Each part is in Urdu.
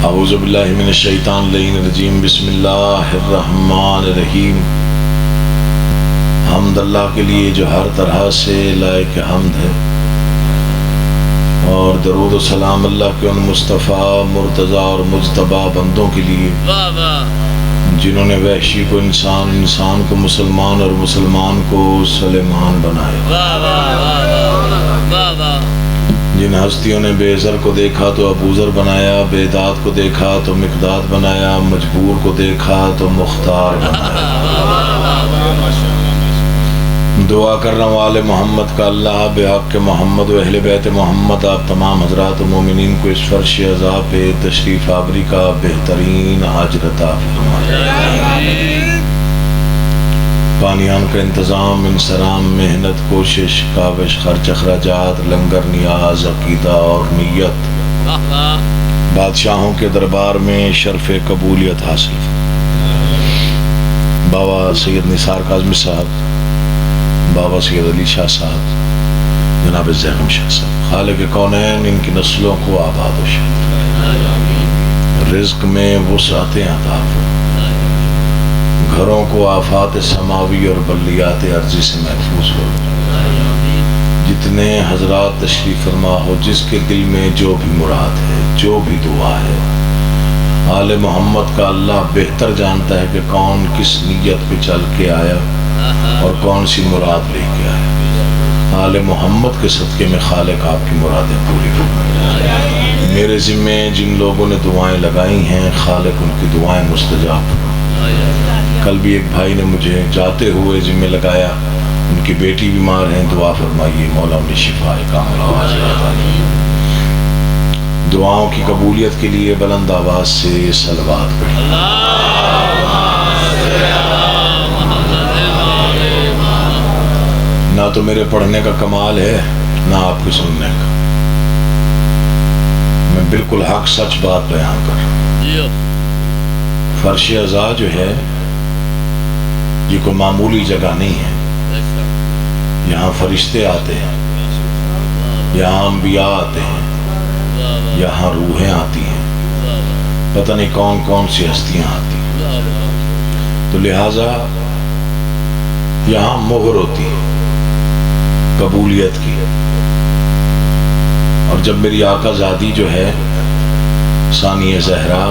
اعوذ باللہ من الشیطان الرجیم بسم اللہ الرحمن الرحیم۔ حمد اللہ کے لیے جو ہر طرح سے لائق حمد ہے، اور درود و سلام اللہ کے ان مصطفیٰ مرتضیٰ اور مجتبیٰ بندوں کے لیے جنہوں نے وحشی کو انسان، انسان کو مسلمان اور مسلمان کو سلیمان بنایا۔ جن ہستیوں نے بے زر کو دیکھا تو ابوذر بنایا، بے داد کو دیکھا تو مقداد بنایا، مجبور کو دیکھا تو مختار بنایا۔ دعا کرنا والے محمد کا اللہ بحق محمد و اہل بیت محمد آپ تمام حضرات مومنین کو اس فرش عزا پہ تشریف آوری کا بہترین اجر عطا فرمائے۔ پانیان کا انتظام، انصرام، محنت، کوشش، کاوش، خرچ، اخراجات، لنگر، نیاز، عقیدہ اور نیت بادشاہوں کے دربار میں شرف قبولیت حاصل۔ بابا سید نثار کاظمی صاحب، بابا سید علی شاہ صاحب، جناب زینب شاہ صاحب، خالق کونین ان کی نسلوں کو آباد و شاد، رزق میں وسعتیں عطا فرمائے، گھروں کو آفات سماوی اور بلیات ارضی سے محفوظ ہو۔ جتنے حضرات تشریف فرما ہو، جس کے دل میں جو بھی مراد ہے، جو بھی دعا ہے، آل محمد کا اللہ بہتر جانتا ہے کہ کون کس نیت پہ چل کے آیا اور کون سی مراد لے کے آیا۔ آل محمد کے صدقے میں خالق آپ کی مرادیں پوری فرمائے۔ میرے ذمے جن لوگوں نے دعائیں لگائی ہیں، خالق ان کی دعائیں مستجاب فرمائے۔ کل بھی ایک بھائی نے مجھے جاتے ہوئے ذمہ لگایا، ان کی بیٹی بیمار ہیں، دعا فرمائیے مولا انہیں شفا کاملہ عاجلہ عطا فرمائے۔ دعاؤں کی قبولیت کے لیے بلند آواز سے صلوات پڑھیں۔ نہ تو میرے پڑھنے کا کمال ہے، نہ آپ کے سننے کا، میں بالکل حق سچ بات بیان کر رہا ہوں۔ فرش عزا جو ہے یہ کوئی معمولی جگہ نہیں ہے۔ یہاں فرشتے آتے ہیں، یہاں انبیاء آتے ہیں، یہاں روحیں آتی ہیں، پتہ نہیں کون کون سی ہستیاں آتی ہیں، تو لہٰذا یہاں مہر ہوتی ہے قبولیت کی۔ اور جب میری آقا زادی جو ہے ثانیہ زہرا،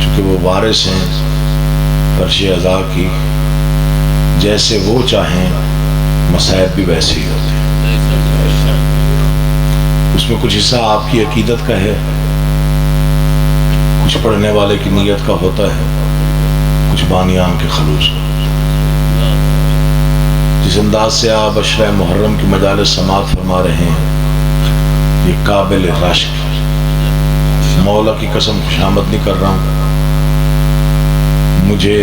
چونکہ وہ وارث ہیں فرش عزا کی، جیسے وہ چاہیں مصائب بھی ویسے ہی ہوتے ہیں۔ اس میں کچھ حصہ آپ کی عقیدت کا ہے، کچھ پڑھنے والے کی نیت کا ہوتا ہے، کچھ بانیان کے خلوص کا ہوتا ہے۔ جس انداز سے آپ عشرہ محرم کی مجالس سماعت فرما رہے ہیں، یہ قابل رشک، مولا کی قسم خوشامد نہیں کر رہا ہوں، مجھے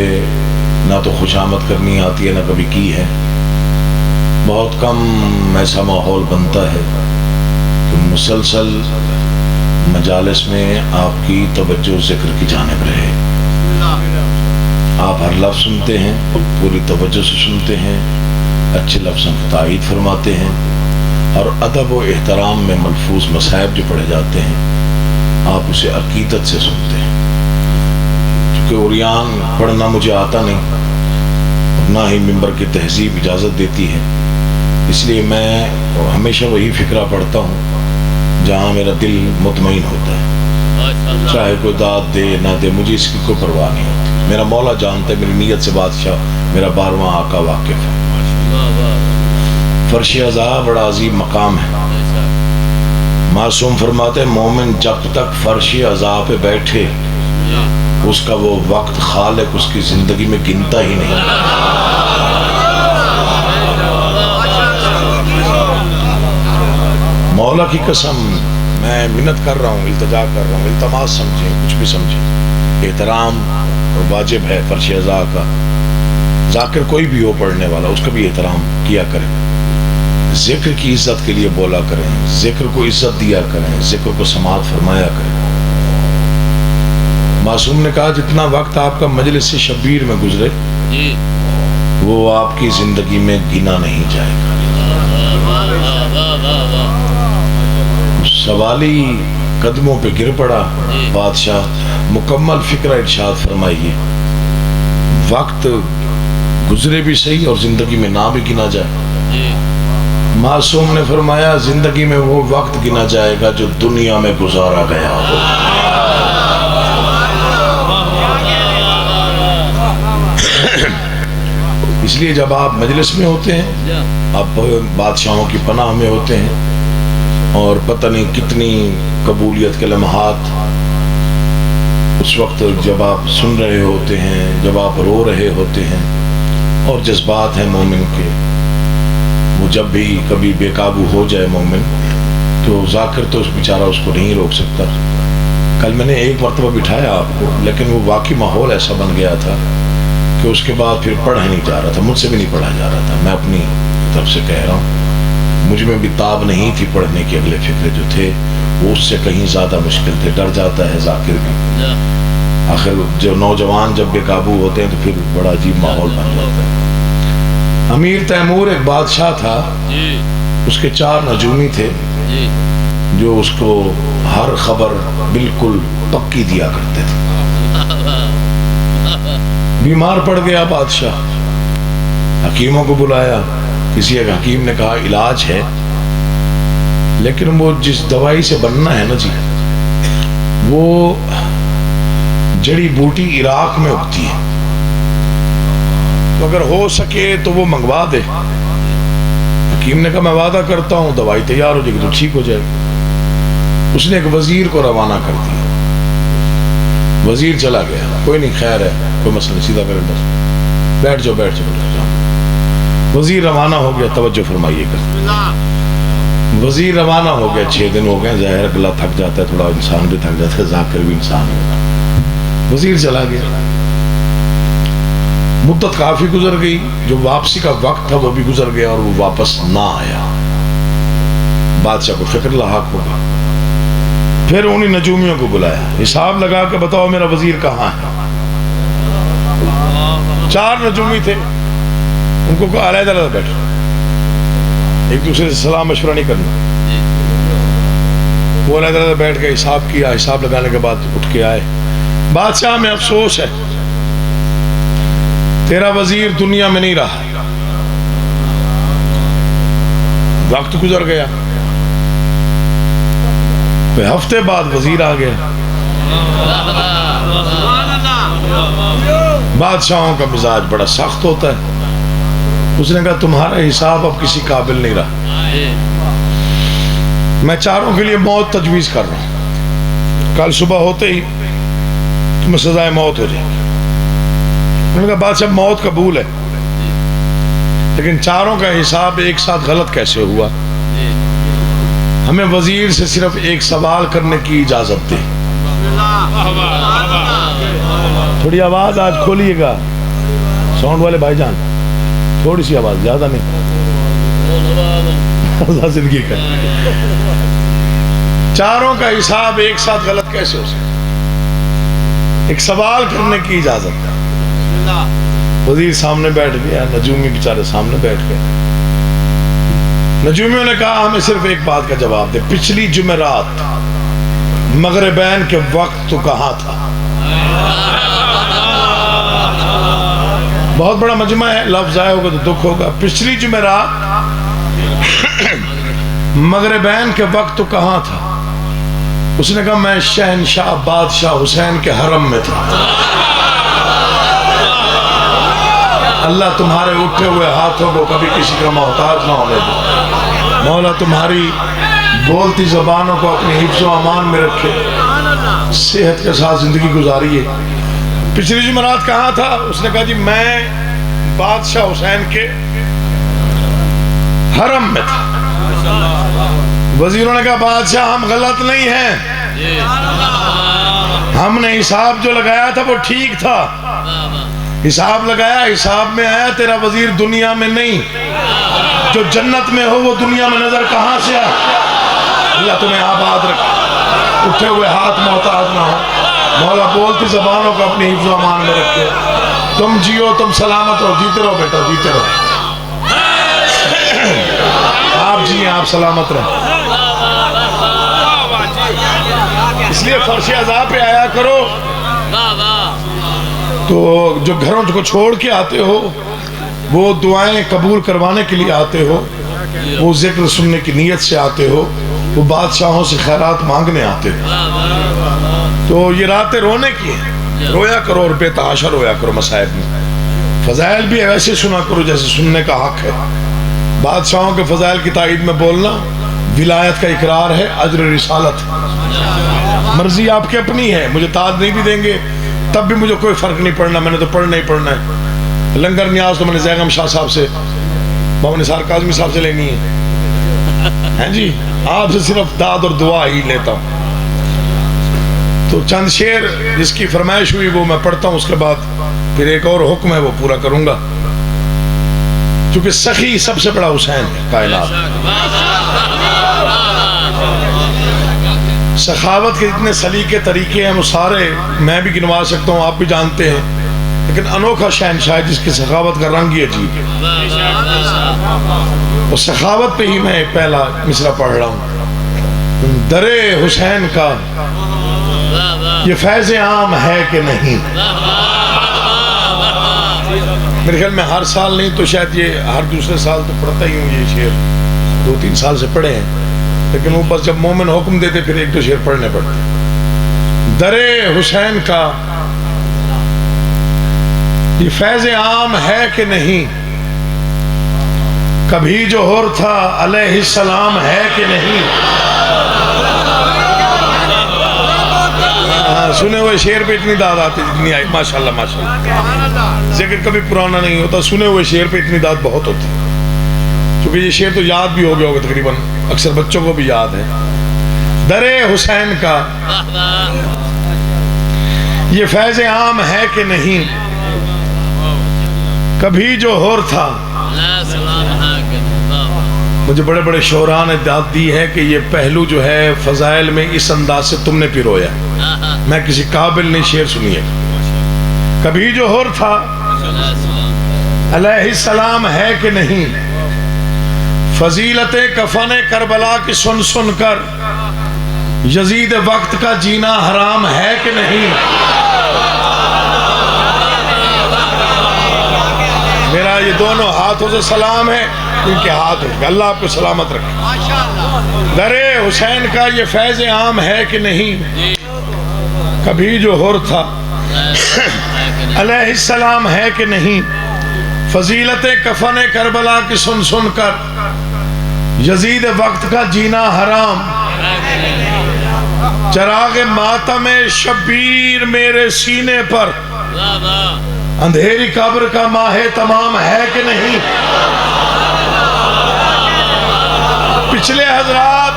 نہ تو خوشامد کرنی آتی ہے، نہ کبھی کی ہے۔ بہت کم ایسا ماحول بنتا ہے کہ مسلسل مجالس میں آپ کی توجہ ذکر کی جانب رہے، آپ ہر لفظ سنتے ہیں، پوری توجہ سے سنتے ہیں، اچھے لفظوں کی تائید فرماتے ہیں، اور ادب و احترام میں ملفوظ مصائب جو پڑھے جاتے ہیں آپ اسے عقیدت سے سنتے ہیں۔ کیونکہ عریان پڑھنا مجھے آتا نہیں، نہ ہی ممبر کی تہذیب اجازت دیتی ہے، اس لیے میں ہمیشہ وہی فقرہ پڑھتا ہوں جہاں میرا دل مطمئن ہوتا ہے، چاہے کوئی داد دے نہ دے، مجھے اس کی کوئی پرواہ نہیں ہوتی۔ میرا مولا جانتا ہے، میری نیت سے بادشاہ میرا 12واں آقا واقف ہے۔ فرش عزا بڑا عظیم مقام ہے۔ معصوم فرماتے ہیں مومن جب تک فرش عزا پہ بیٹھے، اس کا وہ وقت خالق اس کی زندگی میں گنتا ہی نہیں۔ مولا کی قسم میں منت کر رہا ہوں، التجا کر رہا ہوں، التماس سمجھیں، کچھ بھی سمجھیں، احترام اور واجب ہے فرش عزا کا۔ ذاکر کوئی بھی ہو پڑھنے والا، اس کا بھی احترام کیا کریں، ذکر کی عزت کے لیے بولا کریں، ذکر کو عزت دیا کریں، ذکر کو سماعت فرمایا کریں۔ معصوم نے کہا جتنا وقت آپ کا مجلس شبیر میں گزرے وہ آپ کی زندگی میں گنا نہیں جائے گا۔ سوالی قدموں پہ گر پڑا بادشاہ مکمل فکر ارشاد فرمائیے وقت گزرے بھی صحیح اور زندگی میں نہ بھی گنا جائے. معصوم نے فرمایا زندگی میں وہ وقت گنا جائے گا جو دنیا میں گزارا گیا ہو. اس لیے جب آپ مجلس میں ہوتے ہیں آپ بادشاہوں کی پناہ میں ہوتے ہیں اور پتہ نہیں کتنی قبولیت کے لمحات اس وقت جب آپ سن رہے ہوتے ہیں جب آپ رو رہے ہوتے ہیں اور جذبات ہیں مومن کے وہ جب بھی کبھی بے قابو ہو جائے مومن تو ذاکر تو اس بیچارہ اس کو نہیں روک سکتا. کل میں نے ایک مرتبہ بٹھایا آپ کو لیکن وہ واقعی ماحول ایسا بن گیا تھا کہ اس کے بعد پھر پڑھا نہیں جا رہا تھا, مجھ سے بھی نہیں پڑھا جا رہا تھا. میں اپنی طرف سے کہہ رہا ہوں مجھ میں بھی تاب نہیں تھی پڑھنے کے. اگلے فکرے جو تھے وہ اس سے کہیں زیادہ مشکل تھے. ڈر جاتا ہے ذاکر بھی. آخر جو نوجوان جب بے قابو ہوتے ہیں تو پھر بڑا عجیب ماحول بن جاتا ہے. امیر تیمور ایک بادشاہ تھا, اس کے 4 نجومی تھے جو اس کو ہر خبر بالکل پکی دیا کرتے تھے. بیمار پڑ گیا بادشاہ, حکیموں کو بلایا. کسی ایک حکیم نے کہا علاج ہے لیکن وہ جس دوائی سے بننا ہے نا جی وہ جڑی بوٹی عراق میں اگتی ہے تو اگر ہو سکے تو وہ منگوا دے. حکیم نے کہا میں وعدہ کرتا ہوں دوائی تیار ہو جائے گی تو ٹھیک ہو جائے گی. اس نے ایک وزیر کو روانہ کر دیا. وزیر چلا گیا, کوئی نہیں خیر ہے کوئی مسئلہ نہیں, سیدھا کرے بس بیٹھ جاؤ بیٹھ جاؤ. وزیر روانہ ہو گیا, توجہ فرمائیے گا. وزیر روانہ ہو گیا, 6 دن ہو گئے. ظاہر گلا تھک جاتا ہے تھوڑا, انسان بھی تھک جاتا ہے, ذاکر بھی انسان ہے. وزیر چلا گیا. مدت کافی گزر گئی, جو واپسی کا وقت تھا وہ بھی گزر گیا اور وہ واپس نہ آیا. بادشاہ کو فکر لاحق ہوگا. پھر انہی نجومیوں کو بلایا, حساب لگا کے بتاؤ میرا وزیر کہاں ہے. 4 نجومی تھے, ان کو کہا علیحدہ علیحدہ بیٹھو, ایک دوسرے سے سلام مشورہ نہیں کرنا. وہ علیحدہ علیحدہ بیٹھ کے حساب کیا. حساب لگانے کے بعد اٹھ کے آئے. بادشاہ میں افسوس ہے تیرا وزیر دنیا میں نہیں رہا, وقت گزر گیا. ہفتے بعد وزیر آ گیا. بادشاہوں کا مزاج بڑا سخت ہوتا ہے. اس نے کہا تمہارا حساب اب کسی قابل نہیں رہا, میں 4 کے لیے موت تجویز کر رہا ہوں. کل صبح ہوتے ہی تمہیں سزائے موت ہو جائے گی. انہوں نے کہا بادشاہ موت قبول ہے لیکن 4 کا حساب ایک ساتھ غلط کیسے ہوا. ہمیں وزیر سے صرف ایک سوال کرنے کی اجازت دے. تھوڑی آواز آج کھولیے گا, ساؤنڈ والے بھائی جان, تھوڑی سی آواز, زیادہ نہیں. اللہ زندگی کا 4 کا حساب ایک ساتھ غلط کیسے ہو سکتا. ایک سوال کرنے کی اجازت. وزیر سامنے بیٹھ گیا, نجومی بیچارے سامنے بیٹھ گئے. نجومیوں نے کہا ہمیں صرف ایک بات کا جواب دے, پچھلی جمعرات مغربین کے وقت تو کہاں تھا. بہت بڑا مجمع ہے, لفظ آئے ہوگا تو دکھ ہوگا. پچھلی جمعرات مغربین کے وقت تو کہاں تھا. اس نے کہا میں شہنشاہ بادشاہ حسین کے حرم میں تھا. اللہ تمہارے اٹھے ہوئے ہاتھوں کو کبھی کسی کا محتاج نہ ہونے دے. مولا تمہاری بولتی زبانوں کو اپنی حفظ و امان میں رکھے, صحت کے ساتھ زندگی گزاریے. پچھلی جمعرات کہاں تھا. اس نے کہا جی میں بادشاہ حسین کے حرم میں تھا. وزیروں نے کہا بادشاہ ہم غلط نہیں ہیں, ہم نے حساب جو لگایا تھا وہ ٹھیک تھا. حساب لگایا, حساب میں آیا تیرا وزیر دنیا میں نہیں. جو جنت میں ہو وہ دنیا میں نظر کہاں سے آیا. اللہ تمہیں آباد رکھے, اٹھے ہوئے ہاتھ محتاج نہ ہو. مولا بولتی زبانوں کو اپنی حفظ و امان میں رکھے. تم جیو, تم سلامت رہو, جیتے رہو بیٹا, جیتے رہو. آپ جی آپ سلامت رہیں. اس لیے فرش عزا پہ آیا کرو. تو جو گھروں کو چھوڑ کے آتے ہو وہ دعائیں قبول کروانے کے لیے آتے ہو, وہ ذکر سننے کی نیت سے آتے ہو, وہ بادشاہوں سے خیرات مانگنے آتے ہو. تو یہ راتیں رونے کی ہیں, رویا کرو اور بے تحاشا رویا کرو. مصائب میں فضائل بھی ایسے سنا کرو جیسے سننے کا حق ہے. بادشاہوں کے فضائل کی تائید میں بولنا ولایت کا اقرار ہے, اجر رسالت ہے. مرضی آپ کی اپنی ہے, مجھے تاج نہیں بھی دیں گے تب بھی مجھے کوئی فرق نہیں پڑنا, میں نے تو پڑھنا ہی پڑھنا ہے. لنگر نیاز تو میں نے زیغم شاہ صاحب سے, بابا نثار کاظمی صاحب سے لینی ہے جی, آپ سے صرف داد اور دعا ہی لیتا ہوں. تو چند شعر جس کی فرمائش ہوئی وہ میں پڑھتا ہوں, اس کے بعد پھر ایک اور حکم ہے وہ پورا کروں گا. کیونکہ سخی سب سے بڑا حسین ہے کائنات. سخاوت کے جتنے سلیقے طریقے ہیں وہ سارے میں بھی گنوا سکتا ہوں, آپ بھی جانتے ہیں, لیکن انوکھا شہنشاہ جس کی سخاوت کا رنگ ہی عجیب ہے. اور سخاوت پہ ہی میں پہلا مصرع پڑھ رہا ہوں. درے حسین کا یہ فیض عام ہے کہ نہیں. میرے خیال میں ہر سال نہیں تو شاید یہ ہر دوسرے سال تو پڑھتا ہی ہوں. یہ شعر 2-3 سال سے پڑھے ہیں, لیکن وہ بس جب مومن حکم دیتے پھر ایک دو شعر پڑھنے پڑتے. درے حسین کا یہ فیض عام ہے کہ نہیں, کبھی جو ہور تھا علیہ السلام ہے کہ نہیں. سنے ہوئے شعر پہ اتنی داد آتی جتنی آئی, ماشاءاللہ ماشاءاللہ. ذکر کبھی پرانا نہیں ہوتا, سنے ہوئے شعر پہ اتنی داد بہت ہوتی. کیونکہ یہ شعر تو یاد بھی ہو گیا ہوگا تقریباً, اکثر بچوں کو بھی یاد ہے. درے حسین کا یہ فیض عام ہے کہ نہیں, کبھی جو ہور تھا. مجھے بڑے بڑے شعراء نے داد دی ہے کہ یہ پہلو جو ہے فضائل میں اس انداز سے تم نے پیرویا. میں کسی قابل نہیں شعر سنیے. کبھی جو ہور تھا علیہ السلام ہے کہ نہیں, فضیلت کفن کربلا کی سن سن کر یزید وقت کا جینا حرام ہے کہ نہیں. میرا یہ دونوں ہاتھوں سے سلام ہے, ان کے ہاتھ ہے, اللہ آپ کو سلامت رکھے. درے حسین کا یہ فیض عام ہے کہ نہیں, کبھی جو ہور تھا علیہ السلام ہے کہ نہیں, فضیلت کفن کربلا کی سن سن کر یزید وقت کا جینا حرام. چراغ ماتم شبیر میرے سینے پر, اندھیری قبر کا ماہ تمام ہے کہ نہیں. پچھلے حضرات,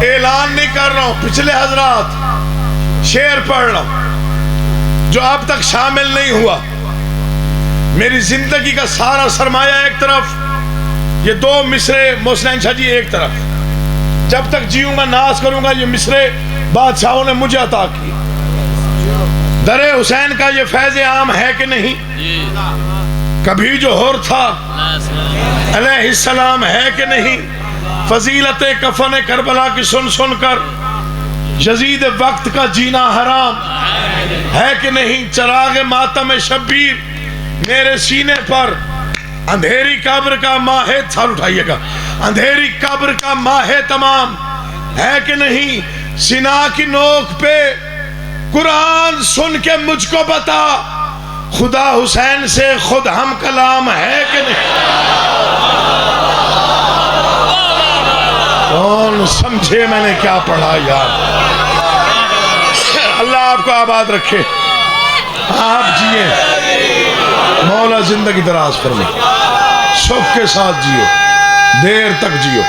اعلان نہیں کر رہا ہوں, پچھلے حضرات شعر پڑھ رہا ہوں جو اب تک شامل نہیں ہوا. میری زندگی کا سارا سرمایہ ایک طرف, یہ 2 مصرے محسن شاہ جی ایک طرف. جب تک جیوں گا ناز کروں گا یہ مصرے بادشاہوں نے مجھے عطا کی. درے حسین کا یہ فیض عام ہے کہ نہیں, کبھی جو ہور تھا علیہ السلام ہے کہ نہیں, فضیلت کفن کربلا کی سن سن کر یزید وقت کا جینا حرام ہے کہ نہیں. چراغ ماتم شبیر میرے سینے پر, اندھیری قبر کا ماہ, سال اٹھائیے گا, اندھیری قبر کا ماہ تمام ہے کہ نہیں. سنا کی نوک پہ قرآن سن کے مجھ کو بتا, خدا حسین سے خود ہم کلام ہے کہ نہیں. کون سمجھے میں نے کیا پڑھا یار. اللہ آپ کو آباد رکھے, آپ جیے, مولا زندگی دراز فرمائے, سکھ کے ساتھ جیو, دیر تک جیو.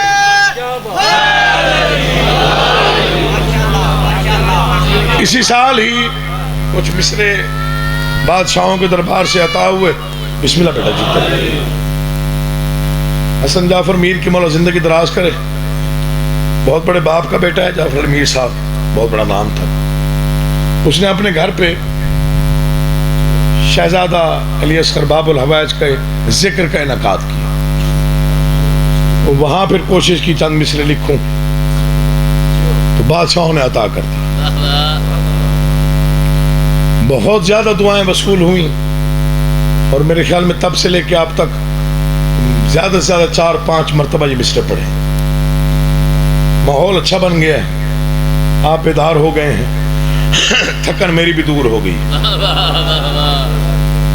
اسی سال ہی کچھ مصرے بادشاہوں کے دربار سے عطا ہوئے. بسم اللہ بیٹا جی. حسن جعفر میر کی مولا زندگی دراز کرے, بہت بڑے باپ کا بیٹا ہے جعفر میر صاحب, بہت بڑا نام تھا. اس نے اپنے گھر پہ شہزادہ علی اصغر باب الحوائج کا ذکر کا انعقاد کیا. وہاں پھر کوشش کی چند مصرے لکھوں, تو بادشاہوں نے عطا کر دی. بہت زیادہ دعائیں وصول ہوئیں اور میرے خیال میں تب سے لے کے اب تک زیادہ سے زیادہ 4-5 مرتبہ یہ مصرے پڑھے. ماحول اچھا بن گیا ہے, آپ بیدار ہو گئے ہیں, تھکن میری بھی دور ہو گئی.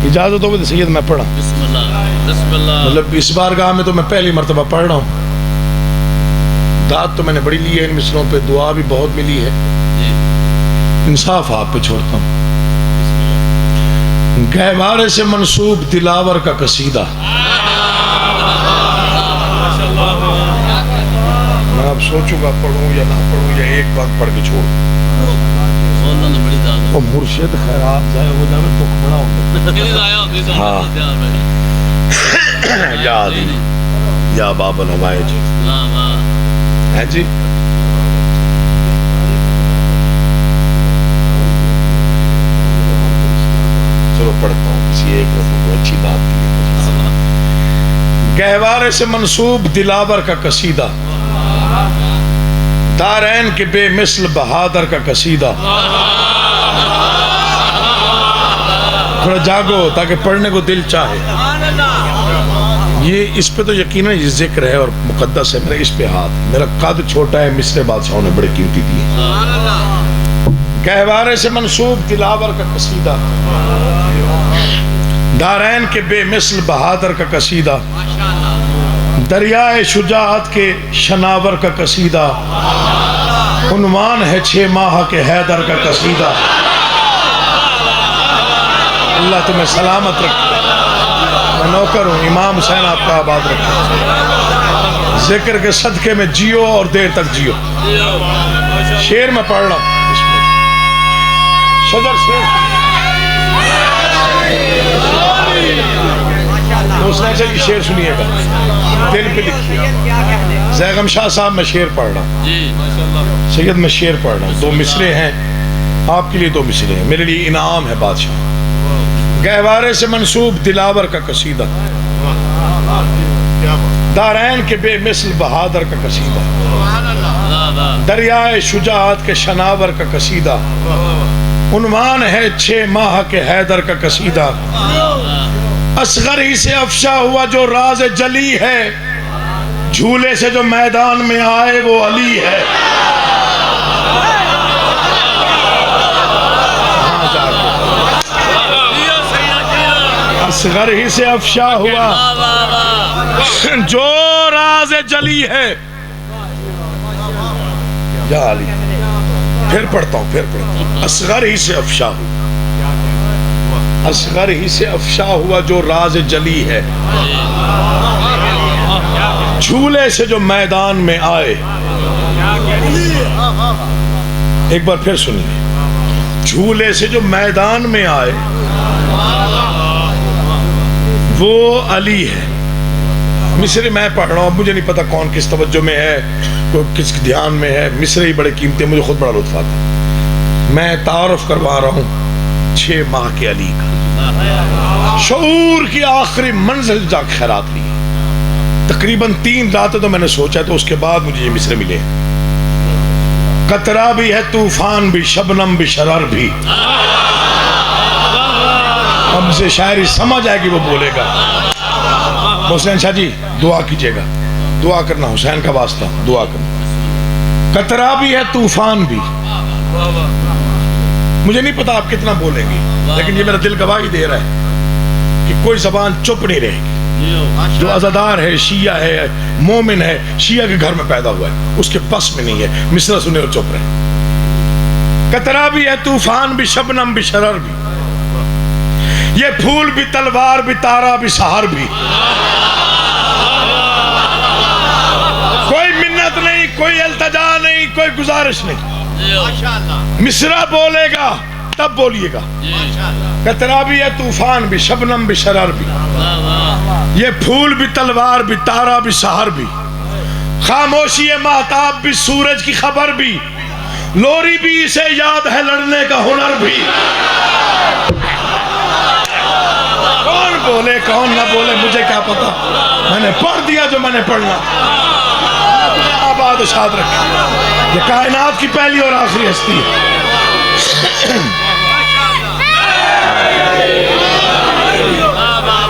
اجازت ہوگی تو سید میں پڑھا. مطلب اس بارگاہ میں تو میں پہلی مرتبہ پڑھ رہا ہوں. داد تو میں نے بڑی لی ہے ان مصروں پہ, دعا بھی بہت ملی ہے. انصاف آپ پہ چھوڑتا ہوں. گہوارے سے منسوب دلاور کا قصیدہ. میں اب سوچوں گا پڑھوں یا نہ پڑھوں یا ایک بات پڑھ کے چھوڑوں. وہ مرشد خیرات جائے وہ جائے دکھ بڑا ہوگا. ہاں یا علی یا باب الحوائج ہے جی. چلو پڑھتا ہوں کسی ایک رفع کو اچھی بات کی. گہوارے سے منسوب دلاور کا قصیدہ, دارین کے بے مثل بہادر کا قصیدہ. تھوڑا جاگو تاکہ پڑھنے کو دل چاہے. یہ اس پہ تو یقیناً یہ ذکر ہے اور مقدس ہے. میرا اس پہ ہاتھ, میرا قد چھوٹا ہے, مصرے بادشاہوں نے بڑے قیمتی دیے. گہوارے سے منسوب دلاور کا قصیدہ, دارین کے بے مثل بہادر کا قصیدہ, دریائے شجاعت کے شناور کا قصیدہ, عنوان ہے 6 ماہ کے حیدر کا قصیدہ. اللہ تمہیں سلامت رکھے. میں نوکر ہوں, امام حسین آپ کا آباد رکھے. ذکر کے صدقے میں جیو اور دیر تک جیو. شعر میں پڑھ رہا ہوں. شجر سے دوسرے سے یہ شعر سنیے گا, دل پہ لکھیے. زیغم شاہ صاحب میں شعر پڑھ رہا ہوں. سید میں شعر پڑھ رہا ہوں. 2 مصرے ہیں آپ کے لیے, 2 مصرے ہیں میرے لیے انعام ہے بادشاہ. گہوارے سے منسوب دلاور کا قصیدہ, دارین کے بے مثل بہادر کا قصیدہ, دریائے شجاعت کے شناور کا قصیدہ, عنوان ہے 6 ماہ کے حیدر کا قصیدہ. اصغر ہی سے افشا ہوا جو راز جلی ہے, جھولے سے جو میدان میں آئے وہ علی ہے. اصغر ہی سے افشا ہوا جو راز جلی ہے. یا علی. پھر پڑھتا ہوں. اصغر ہی سے افشا ہوا, اصغر ہی سے افشا ہوا جو راز جلی ہے, جھولے سے جو میدان میں آئے. ایک بار پھر سنیے. جھولے سے جو میدان میں آئے وہ علی ہے. مصرے میں پڑھ رہا ہوں, مجھے نہیں پتا کون کس توجہ میں ہے, کوئی کس دھیان میں ہے. مصرے ہی بڑے قیمتی ہیں, مجھے خود بڑا لطف آتا ہے. میں تعارف کروا رہا ہوں 6 ماہ کے علی کا. شعور کی آخری منزل جا خیرات لی. تقریباً 3 راتیں تو میں نے سوچا, تو اس کے بعد مجھے یہ مصرے ملے. قطرہ بھی ہے, طوفان بھی, شبنم بھی, شرر بھی. اب سے شاعری سمجھ آئے گی وہ بولے گا. حسین شاہ جی دعا کیجئے گا, دعا کرنا, حسین کا واسطہ دعا کرنا. قطرہ بھی ہے, طوفان بھی. مجھے نہیں پتا آپ کتنا بولیں گے, لیکن یہ میرا دل گواہی دے رہا ہے کہ کوئی زبان چپ نہیں رہے گی. جو عزادار ہے, شیعہ ہے, مومن ہے, شیعہ کے گھر میں پیدا ہوا ہے, اس کے بس میں نہیں ہے مصرع سنے اور چپ رہے. قطرہ بھی ہے, طوفان بھی, شبنم بھی, شرر بھی. یہ پھول بھی, تلوار بھی, تارا بھی, سہر بھی. کوئی منت نہیں, کوئی التجا نہیں, کوئی گزارش نہیں. مصرع بولے گا تب بولیے گا. قطرہ بھی ہے, طوفان بھی, شبنم بھی, شرر بھی. یہ پھول بھی, تلوار بھی, تارا بھی, سہر بھی. خاموشی مہتاب بھی, سورج کی خبر بھی. لوری بھی, اسے یاد ہے لڑنے کا ہنر بھی. کون بولے کون نہ بولے مجھے کیا پتا, میں نے پڑھ دیا جو میں نے پڑھنا. آباد آباد رکھے. یہ کائنات کی پہلی اور آخری ہستی ہے.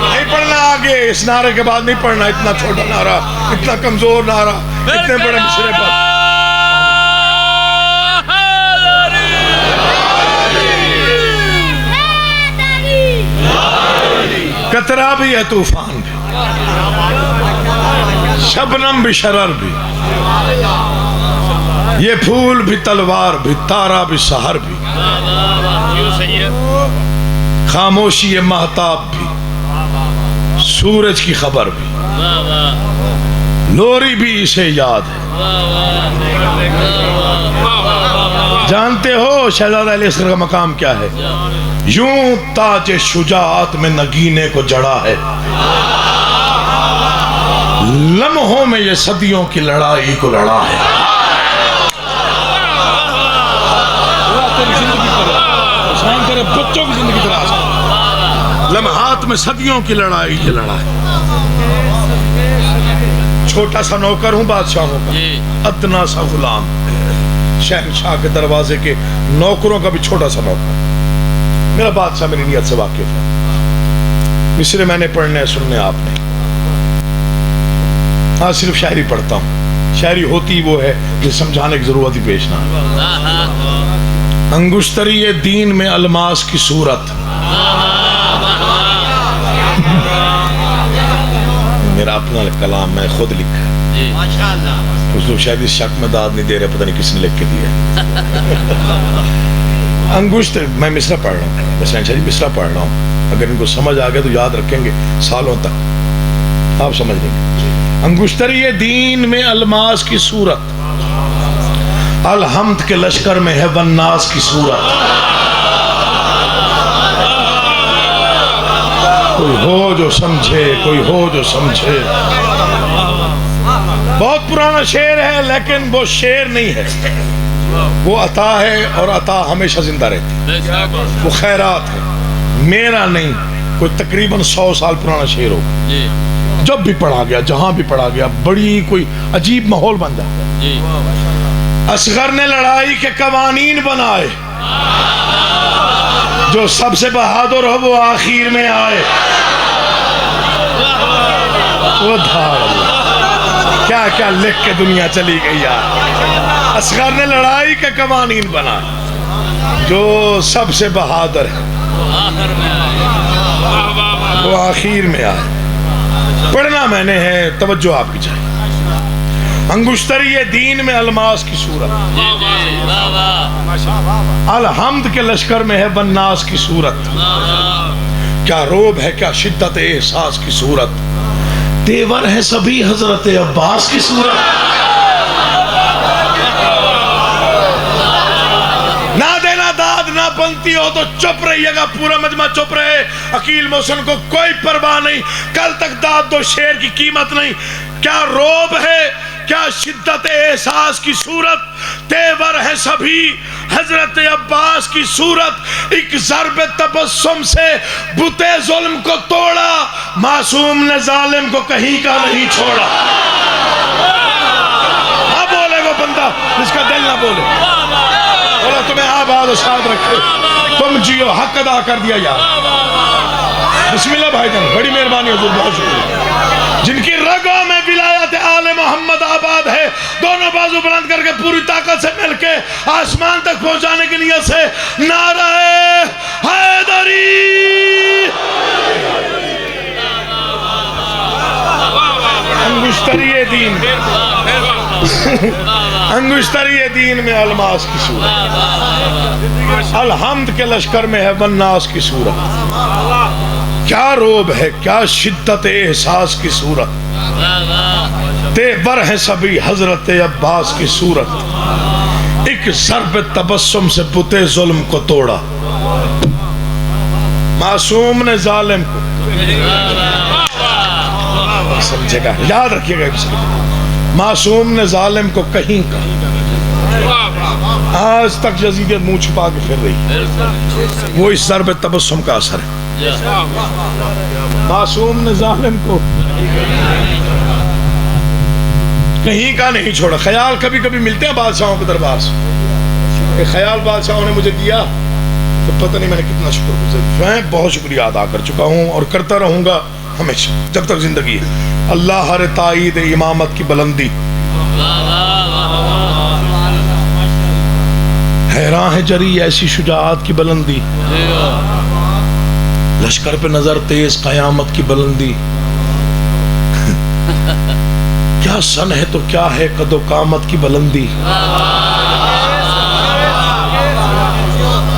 نہیں پڑھنا آگے, اس نعرے کے بعد نہیں پڑھنا. اتنا چھوٹا نعرہ, اتنا کمزور نعرہ, اتنے بڑے مشرے پر. قطرہ بھی ہے طوفان بھی, شبنم بھی شرر بھی, یہ پھول بھی تلوار بھی, تارا بھی سحر بھی, خاموشی مہتاب بھی, سورج کی خبر بھی, لوری بھی اسے یاد ہے. جانتے ہو شہزادہ علی اصغر کا مقام کیا ہے؟ یوں تاج شجاعت میں نگینے کو جڑا ہے, لمحوں میں یہ صدیوں کی لڑائی کو لڑا ہے. بچوں کی زندگی دراز, لمحات میں صدیوں کی لڑائی یہ لڑا ہے. چھوٹا سا نوکر ہوں بادشاہوں کا, ادنا سا غلام, شہنشاہ کے دروازے کے نوکروں کا بھی چھوٹا سا نوکر. میرا بادشاہ میری نیت سے واقف ہے. مصرے میں نے پڑھنے سننے آپ نے, آج صرف شاعری پڑھتا ہوں. شاعری ہوتی وہ ہے کہ سمجھانے کی ضرورت ہی پیش نہ. انگشتری دین میں الماس کی صورت, میرا اپنا کلام میں خود لکھا. کچھ لوگ شاید اس شک میں داد نہیں دے رہے, پتہ نہیں کس نے لکھ کے دیا. انگشت, میں مصرع پڑھ رہا ہوں, میں شہنشاہ جی مصرع پڑھ رہا ہوں. اگر ان کو سمجھ آ گیا تو یاد رکھیں گے سالوں تک, آپ سمجھ لیں گے. انگشتری دین میں الماس کی صورت, الحمد کے لشکر میں ہے والناس کی صورت. کوئی ہو جو سمجھے, کوئی ہو جو سمجھے. بہت پرانا شعر ہے لیکن وہ شعر نہیں ہے, وہ عطا ہے, اور عطا ہمیشہ زندہ رہتی. وہ خیرات ہے, میرا نہیں. کوئی تقریباً 100 سال پرانا شعر ہوگا. جب بھی پڑھا گیا, جہاں بھی پڑھا گیا, بڑی کوئی عجیب ماحول بن جاتا ہے. اصغر نے لڑائی کے قوانین بنائے, جو سب سے بہادر ہو وہ آخر میں آئے. وہ کیا کیا لکھ کے دنیا چلی گئی یار. اصغر نے لڑائی کے قوانین بنائے, جو سب سے بہادر ہے وہ آخر میں آئے. پڑھنا میں نے ہے, توجہ آپ کی چاہیے. انگشتری دین میں الماس کی صورت, الحمد کے لشکر میں ہے والناس کی صورت. کیا روب ہے, کیا شدت احساس کی صورت. تیور ہے سبھی حضرت عباس کی صورت. نہ دینا داد نہ بنتی ہو تو چپ رہیے گا, پورا مجمع چپ رہے. عقیل محسن کو کوئی پرواہ نہیں, کل تک داد دو شعر کی قیمت نہیں. کیا روب ہے, کیا شدت احساس کی صورت. تیور ہے سبھی حضرت عباس کی صورت. ایک ضرب تبسم سے بتے ظلم کو توڑا, معصوم نے ظالم کو کہیں کا نہیں چھوڑا. نہ بولے وہ بندہ جس کا دل نہ بولے. بولا تمہیں آباد و شاد رکھے, تم جیو, حق ادا کر دیا یار. بسم اللہ بھائی جان, بڑی مہربانی حضور, بہت شکریہ. جن کی رگوں میں ولایت آل محمد آباد ہے, دونوں بازو بلند کر کے پوری طاقت سے مل کے آسمان تک پہنچانے کے لیے سے نعرہ حیدری. انگشتری دین, انگشتری دین میں الماس کی صورت, الحمد کے لشکر میں ہے والناس کی صورت. کیا روب ہے, کیا شدت احساس کی صورت. تیور ہے سبھی حضرت عباس کی صورت. ایک ضرب تبسم سے بتے ظلم کو توڑا, معصوم نے ظالم کو. سمجھے گا, یاد رکھیے گا کسی کو. معصوم نے ظالم کو کہیں کا. آج تک یزیدیت منہ چھپا کے پھر رہی, وہ اس ضرب تبسم کا اثر ہے. معصوم نے ظالم کو کہیں کا نہیں چھوڑا. خیال کبھی کبھی ملتے ہیں بادشاہوں کے دربار سے. ایک خیال بادشاہوں نے مجھے دیا تو پتہ نہیں میں نے کتنا شکر گزار. میں بہت شکریہ ادا کر چکا ہوں اور کرتا رہوں گا ہمیشہ جب تک زندگی ہے. اللہ ہر تائید امامت کی بلندی. حیران ہے جری ایسی شجاعت کی بلندی. لشکر پہ نظر تیز قیامت کی بلندی. کیا سن ہے تو کیا ہے قد و قامت کی بلندی.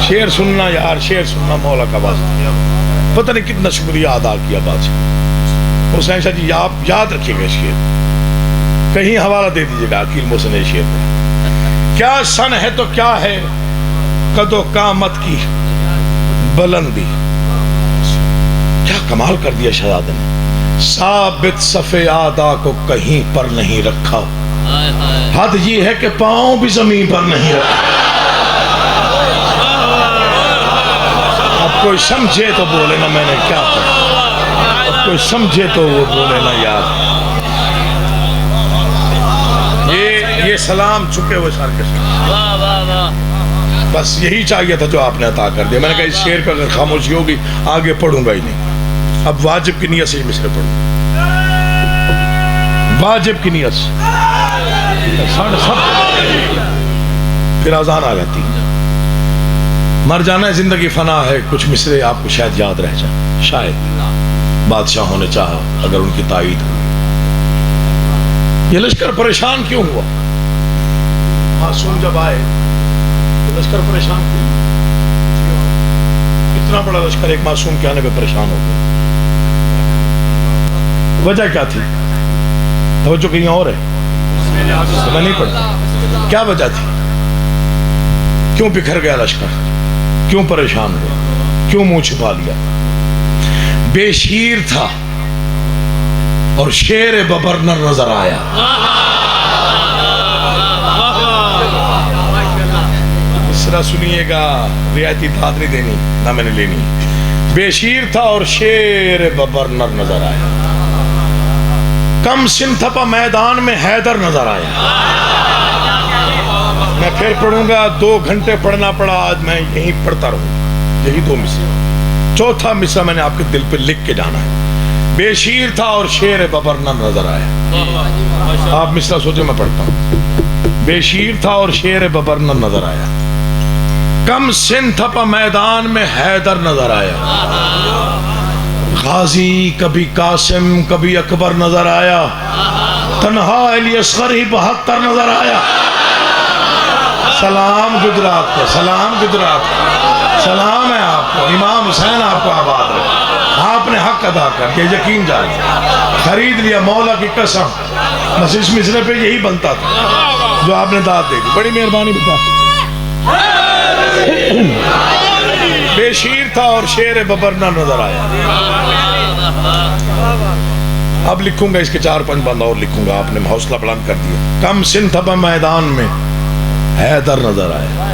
شعر سننا یار, شعر سننا مولا کا واسطہ. پتہ نہیں کتنا شکریہ ادا کیا بادشاہ. حسین شاہ جی آپ یاد رکھیے گا شعر, کہیں حوالہ دے دیجیے گا عقیل محسن نے شعر میں. کیا سن ہے تو کیا ہے قد و قامت کی بلندی. کیا کمال کر دیا شہزادے نے. ثابت صف آدھا کو کہیں پر نہیں رکھا. حد یہ ہے کہ پاؤں بھی زمین پر نہیں رکھا. اب کوئی سمجھے تو بولے نا میں نے کیا کہا. اب کوئی سمجھے تو وہ بولے نا یار. یہ سلام چکے ہوئے سر کے ساتھ. بس یہی چاہیے تھا جو آپ نے عطا کر دیا. میں نے کہا اس شعر پہ اگر خاموشی ہوگی آگے پڑھوں گا ہی نہیں. اب واجب کی نیت سے مصرع پڑھوں, واجب کی نیت سے. پھر اذان آ جاتی. مر جانا ہے, زندگی فنا ہے. کچھ مصرے آپ کو شاید یاد رہ جائیں, شاید بادشاہوں نے چاہا اگر ان کی تائید ہو. یہ لشکر پریشان کیوں ہوا؟ معصوم جب آئے تو لشکر پریشان کیوں؟ اتنا بڑا لشکر ایک معصوم کے آنے پہ پریشان ہو گیا. وجہ کیا تھی؟ توجہ کہیں اور ہے, میں نہیں پڑھتا. کیا وجہ تھی؟ کیوں بکھر گیا لشکر؟ کیوں پریشان ہوا؟ کیوں منہ چھپا لیا؟ بے شیر تھا اور شیر ببرنر نظر آیا. مصرع سنیے گا, رعایتی داد نہیں دینی نہ میں نے لینی. بے شیر تھا اور شیر ببرنر نظر آیا. کم سن تھپا میدان میں حیدر نظر آیا. میں پھر پڑھوں گا, 2 گھنٹے پڑھنا پڑا, آج میں یہیں پڑھتا رہوں گا. یہی 2 مصرع. چوتھا مصرع میں نے آپ کے دل پہ لکھ کے جانا ہے. بے شیر تھا اور شیر ببرنر نظر آیا. آپ مصرع سوچے, میں پڑھتا ہوں. بے شیر تھا اور شیر ببرنر نظر آیا. کم سن تھپا میدان میں حیدر نظر آیا. غازی کبھی قاسم کبھی اکبر نظر آیا. تنہا علی اصغر ہی 72 نظر آیا. سلام گجرات کو, سلام گجرات کو, سلام ہے آپ کو. امام حسین آپ کو آباد رہے. آپ نے حق ادا کر کے یقین جائے خرید لیا مولا کی قسم. بس اس مصرے پہ یہی بنتا تھا جو آپ نے داد دے دی. بڑی مہربانی بتا. بے شیر تھا اور شیر ببرنر نظر آیا. اب لکھوں گا اس کے 4-5 بند اور لکھوں گا. آپ نے حوصلہ بلند کر دیا. کم سن تھپا میدان میں حیدر نظر آیا.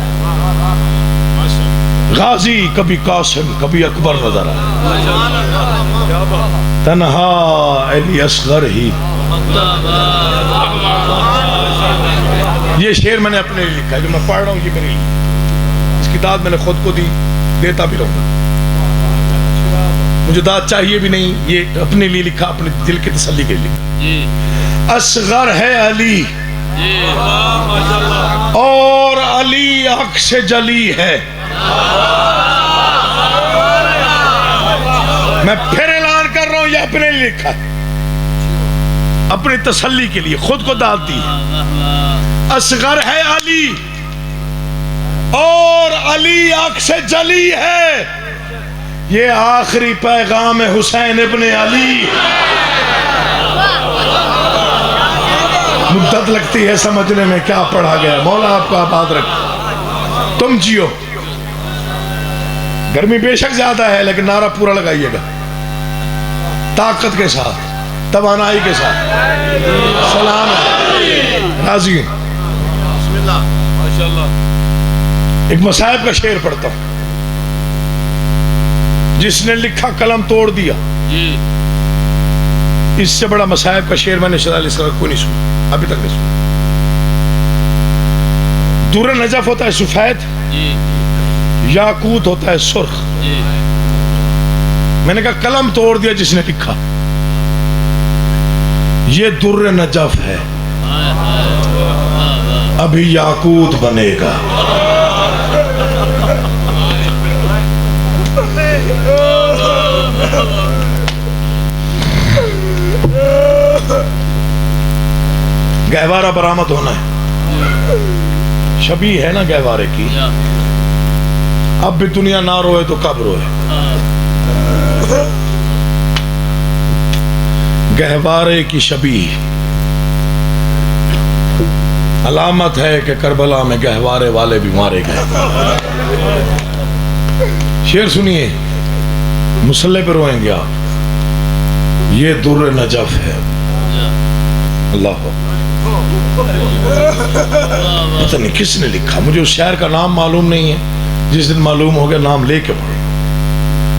غازی کبھی قاسم کبھی اکبر نظر آیا. تنہا علی اصغر ہی. یہ شعر میں نے اپنے لیے لکھا ہے, جو میں پڑھ رہا ہوں یہ میرے لیے. اس کی داد میں نے خود کو دی, دیتا بھی رہوں گا. مجھے داد چاہیے بھی نہیں, یہ اپنے لیے لکھا, اپنے دل کی تسلی کے لیے لکھا. اصغر ہے علی اور علی حق سے جلی ہے. میں پھر اعلان کر رہا ہوں, یہ اپنے لیے لکھا ہے, اپنی تسلی کے لیے, خود کو داد دی. اصغر ہے علی اور علی حق سے جلی ہے. یہ آخری پیغام حسین ابن علی. مدت لگتی ہے سمجھنے میں کیا پڑھا گیا. مولا آپ کو آباد رکھے. تم جیو. گرمی بے شک زیادہ ہے لیکن نعرہ پورا لگائیے گا, طاقت کے ساتھ, توانائی کے ساتھ. سلام راضی ہوں. ایک مصائب کا شعر پڑھتا ہوں. جس نے لکھا قلم توڑ دیا. اس سے بڑا مصائب کا شعر میں نے شہزادہ علی اصغر کو نہیں سنا. ابھی تک نہیں سنا. در نجف ہوتا ہے سفید، یاقوت ہوتا ہے سرخ. میں نے کہا قلم توڑ دیا جس نے لکھا. یہ در نجف ہے، ابھی یاقوت بنے گا. گہوارہ برآمد ہونا ہے. شبیہ ہے نا گہوارے کی. اب بھی دنیا نہ روئے تو کب روئے. گہوارے کی شبیہ علامت ہے کہ کربلا میں گہوارے والے بھی مارے گئے. شعر سنیے، مسلح پہ روئیں گے آپ. یہ در نجف ہے. اللہ پتہ نہیں کس نے لکھا، مجھے اس شاعر کا نام معلوم نہیں ہے. جس دن معلوم ہو گیا نام لے کے پڑھے.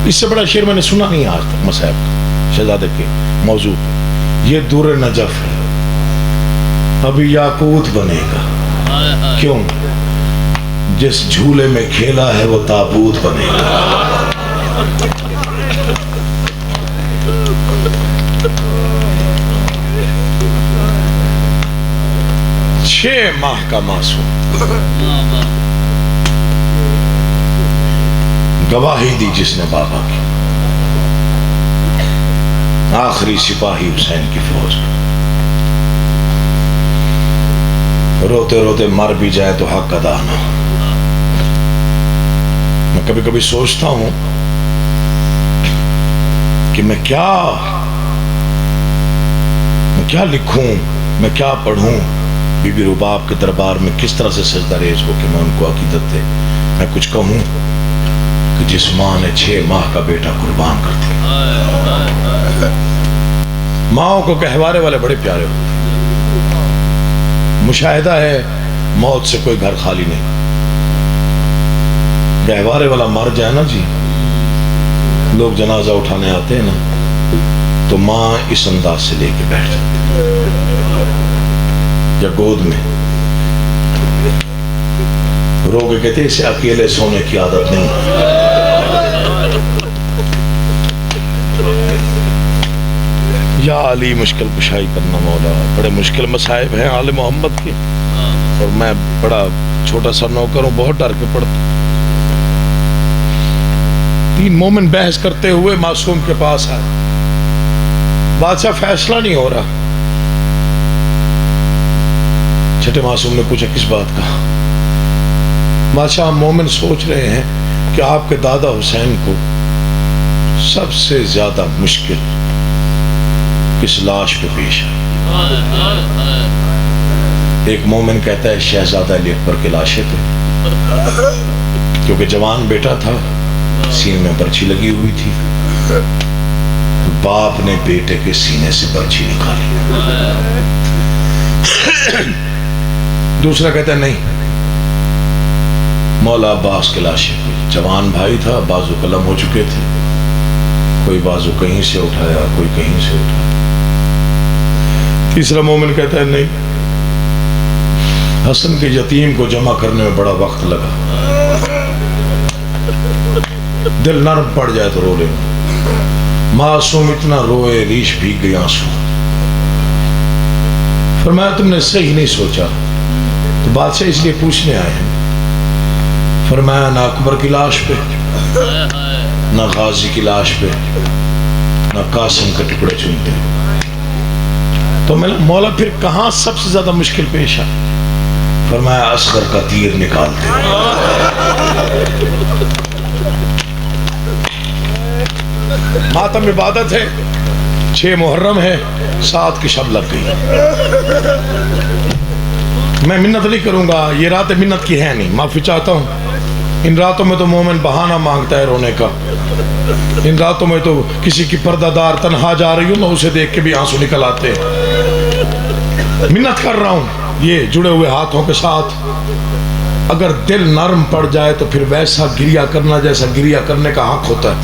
اس سے بڑا شعر میں نے سنا نہیں آج تک مصائب کا، شہزادے کے موضوع. یہ در نجف ہے، ابھی یاقوت بنے گا. کیوں؟ جس جھولے میں کھیلا ہے وہ تابوت بنے گا. 6 ماہ کا معصوم، گواہی دی جس نے بابا کی. آخری سپاہی حسین کی فوج، روتے روتے مر بھی جائے تو حق ادا نہ. میں کبھی کبھی سوچتا ہوں کہ میں کیا لکھوں، میں کیا پڑھوں. بی بی رباب کے دربار میں کس طرح سے سجدہ ریز ہو کہ میں ان کو عقیدت دے میں کچھ کہوں کہ جس ماں نے 6 ماہ کا بیٹا قربان کر دیا. ماؤں کو گہوارے والے بڑے پیارے ہوتے. مشاہدہ ہے موت سے کوئی گھر خالی نہیں. گہوارے والا مر جائے نا جی، لوگ جنازہ اٹھانے آتے ہیں نا تو ماں اس انداز سے لے کے بیٹھ جاتی یا گود میں رو کے کہتے ہیں اسے اکیلے سونے کی عادت نہیں. یا علی مشکل کشائی کرنا مولا. بڑے مشکل مصائب ہیں آل محمد کے، اور میں بڑا چھوٹا سا نوکر ہوں، بہت ڈر کے پڑھتا. 3 مومن بحث کرتے ہوئے معصوم کے پاس آئے. بادشاہ فیصلہ نہیں ہو رہا. چھٹے معصوم نے پوچھا کس بات کا؟ بادشاہ مومن سوچ رہے ہیں کہ آپ کے دادا حسین کو سب سے زیادہ مشکل کس لاش پہ پیش آئی. ایک مومن کہتا ہے شہزادہ علی اکبر کے لاشے پہ، کیونکہ جوان بیٹا تھا، سینے میں برچھی لگی ہوئی تھی. باپ نے بیٹے کے سینے سے برچھی نکالی. دوسرا کہتا ہے نہیں، مولا عباس کے لاشے پہ. جوان بھائی تھا، بازو قلم ہو چکے تھے، کوئی بازو کہیں سے اٹھایا، کوئی کہیں سے اٹھایا. تیسرا مومن کہتا ہے نہیں، حسن کے یتیم کو جمع کرنے میں بڑا وقت لگا، دل نرم پڑ جائے تو رو لیں. معصوم اتنا روئے ریش بھیگ گئی آنسو. فرمایا تم نے صحیح نہیں سوچا. تو بادشاہ اس لیے پوچھنے آئے ہیں. فرمایا نہ اکبر کی لاش پہ، نہ غازی کی لاش پہ، نہ قاسم کے ٹکڑے چنتے. تو مولا پھر کہاں سب سے زیادہ مشکل پیش آئی؟ فرمایا اصغر کا تیر نکالتے. ماتم عبادت ہے، 6 محرم ہے، 7 کی شب لگ گئی. میں منت نہیں کروں گا، یہ رات منت کی ہے نہیں، معافی چاہتا ہوں. ان راتوں میں تو مومن بہانہ مانگتا ہے رونے کا. ان راتوں میں تو کسی کی پردہ دار تنہا جا رہی ہوں میں اسے دیکھ کے بھی آنسو نکل آتے ہیں. منت کر رہا ہوں یہ جڑے ہوئے ہاتھوں کے ساتھ. اگر دل نرم پڑ جائے تو پھر ویسا گریا کرنا جیسا گریا کرنے کا حق ہوتا ہے.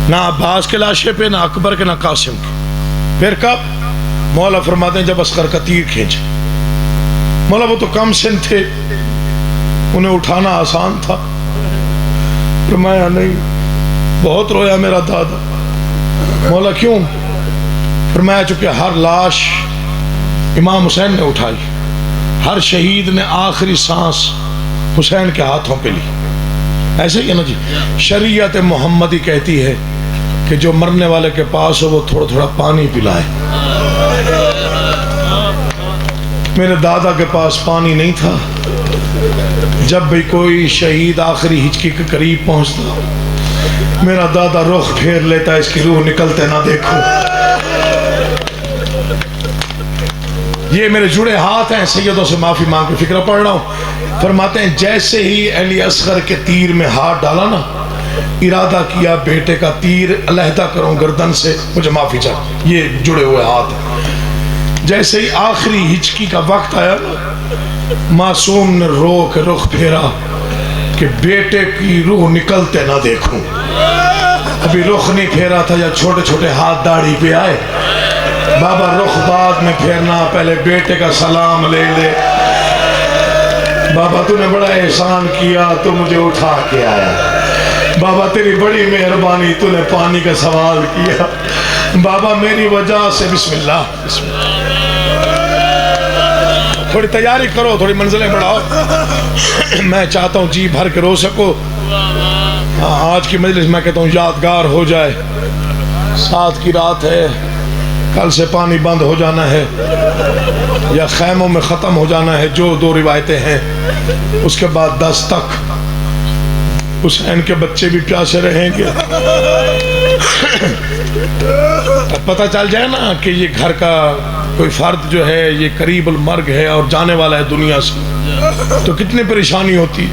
نہ عباس کے لاشے پہ، نہ اکبر کے، نہ قاسم کے. پھر کب؟ مولا فرماتے ہیں جب اصغر کا تیر کھینچ، مولا وہ تو کم سن تھے، انہیں اٹھانا آسان تھا. فرمایا نہیں، بہت رویا میرا دادا. مولا کیوں؟ فرمایا چونکہ ہر لاش امام حسین نے اٹھائی، ہر شہید نے آخری سانس حسین کے ہاتھوں پہ لی. ایسے ہی ہے نا جی، شریعت محمدی کہتی ہے کہ جو مرنے والے کے پاس ہو وہ تھوڑا تھوڑا پانی پلائے. میرے دادا کے پاس پانی نہیں تھا. جب بھی کوئی شہید آخری ہچکی کے قریب پہنچتا، میرا دادا رخ پھیر لیتا، اس کی روح نکلتے نہ دیکھو. یہ میرے جڑے ہاتھ ہیں، سیدوں سے معافی مانگ کے فکرہ پڑھ رہا ہوں. فرماتے ہیں جیسے ہی علی اصغر کے تیر میں ہاتھ ڈالا نا، ارادہ کیا بیٹے کا تیر علیحدہ کروں گردن سے، مجھے معافی چاہیے. یہ جڑے ہوئے ہاتھ ہیں. جیسے ہی آخری ہچکی کا وقت آیا نا، معصوم نے رو کے رخ پھیرا کہ بیٹے کی روح نکلتے نہ دیکھوں. ابھی رخ نہیں پھیرا تھا یا چھوٹے چھوٹے ہاتھ داڑھی پہ آئے. بابا رخ بعد میں پھیرنا، پہلے بیٹے کا سلام لے لے. بابا تو نے بڑا احسان کیا، تو مجھے اٹھا کے آیا. بابا تیری بڑی مہربانی، تو نے پانی کا سوال کیا. بابا میری وجہ سے بسم اللہ بسم اللہ. تھوڑی تیاری کرو، تھوڑی منزلیں بڑھاؤ. میں چاہتا ہوں جی بھر کے رو سکو. آج کی مجلس میں کہتا ہوں یادگار ہو جائے. 7 کی رات ہے، کل سے پانی بند ہو جانا ہے یا خیموں میں ختم ہو جانا ہے، جو 2 روایتیں ہیں. اس کے بعد 10 تک حسین کے بچے بھی پیاسے رہیں گے. پتہ چل جائے نا کہ یہ گھر کا کوئی فرد جو ہے یہ قریب المرگ ہے اور جانے والا ہے دنیا سے، تو کتنی پریشانی ہوتی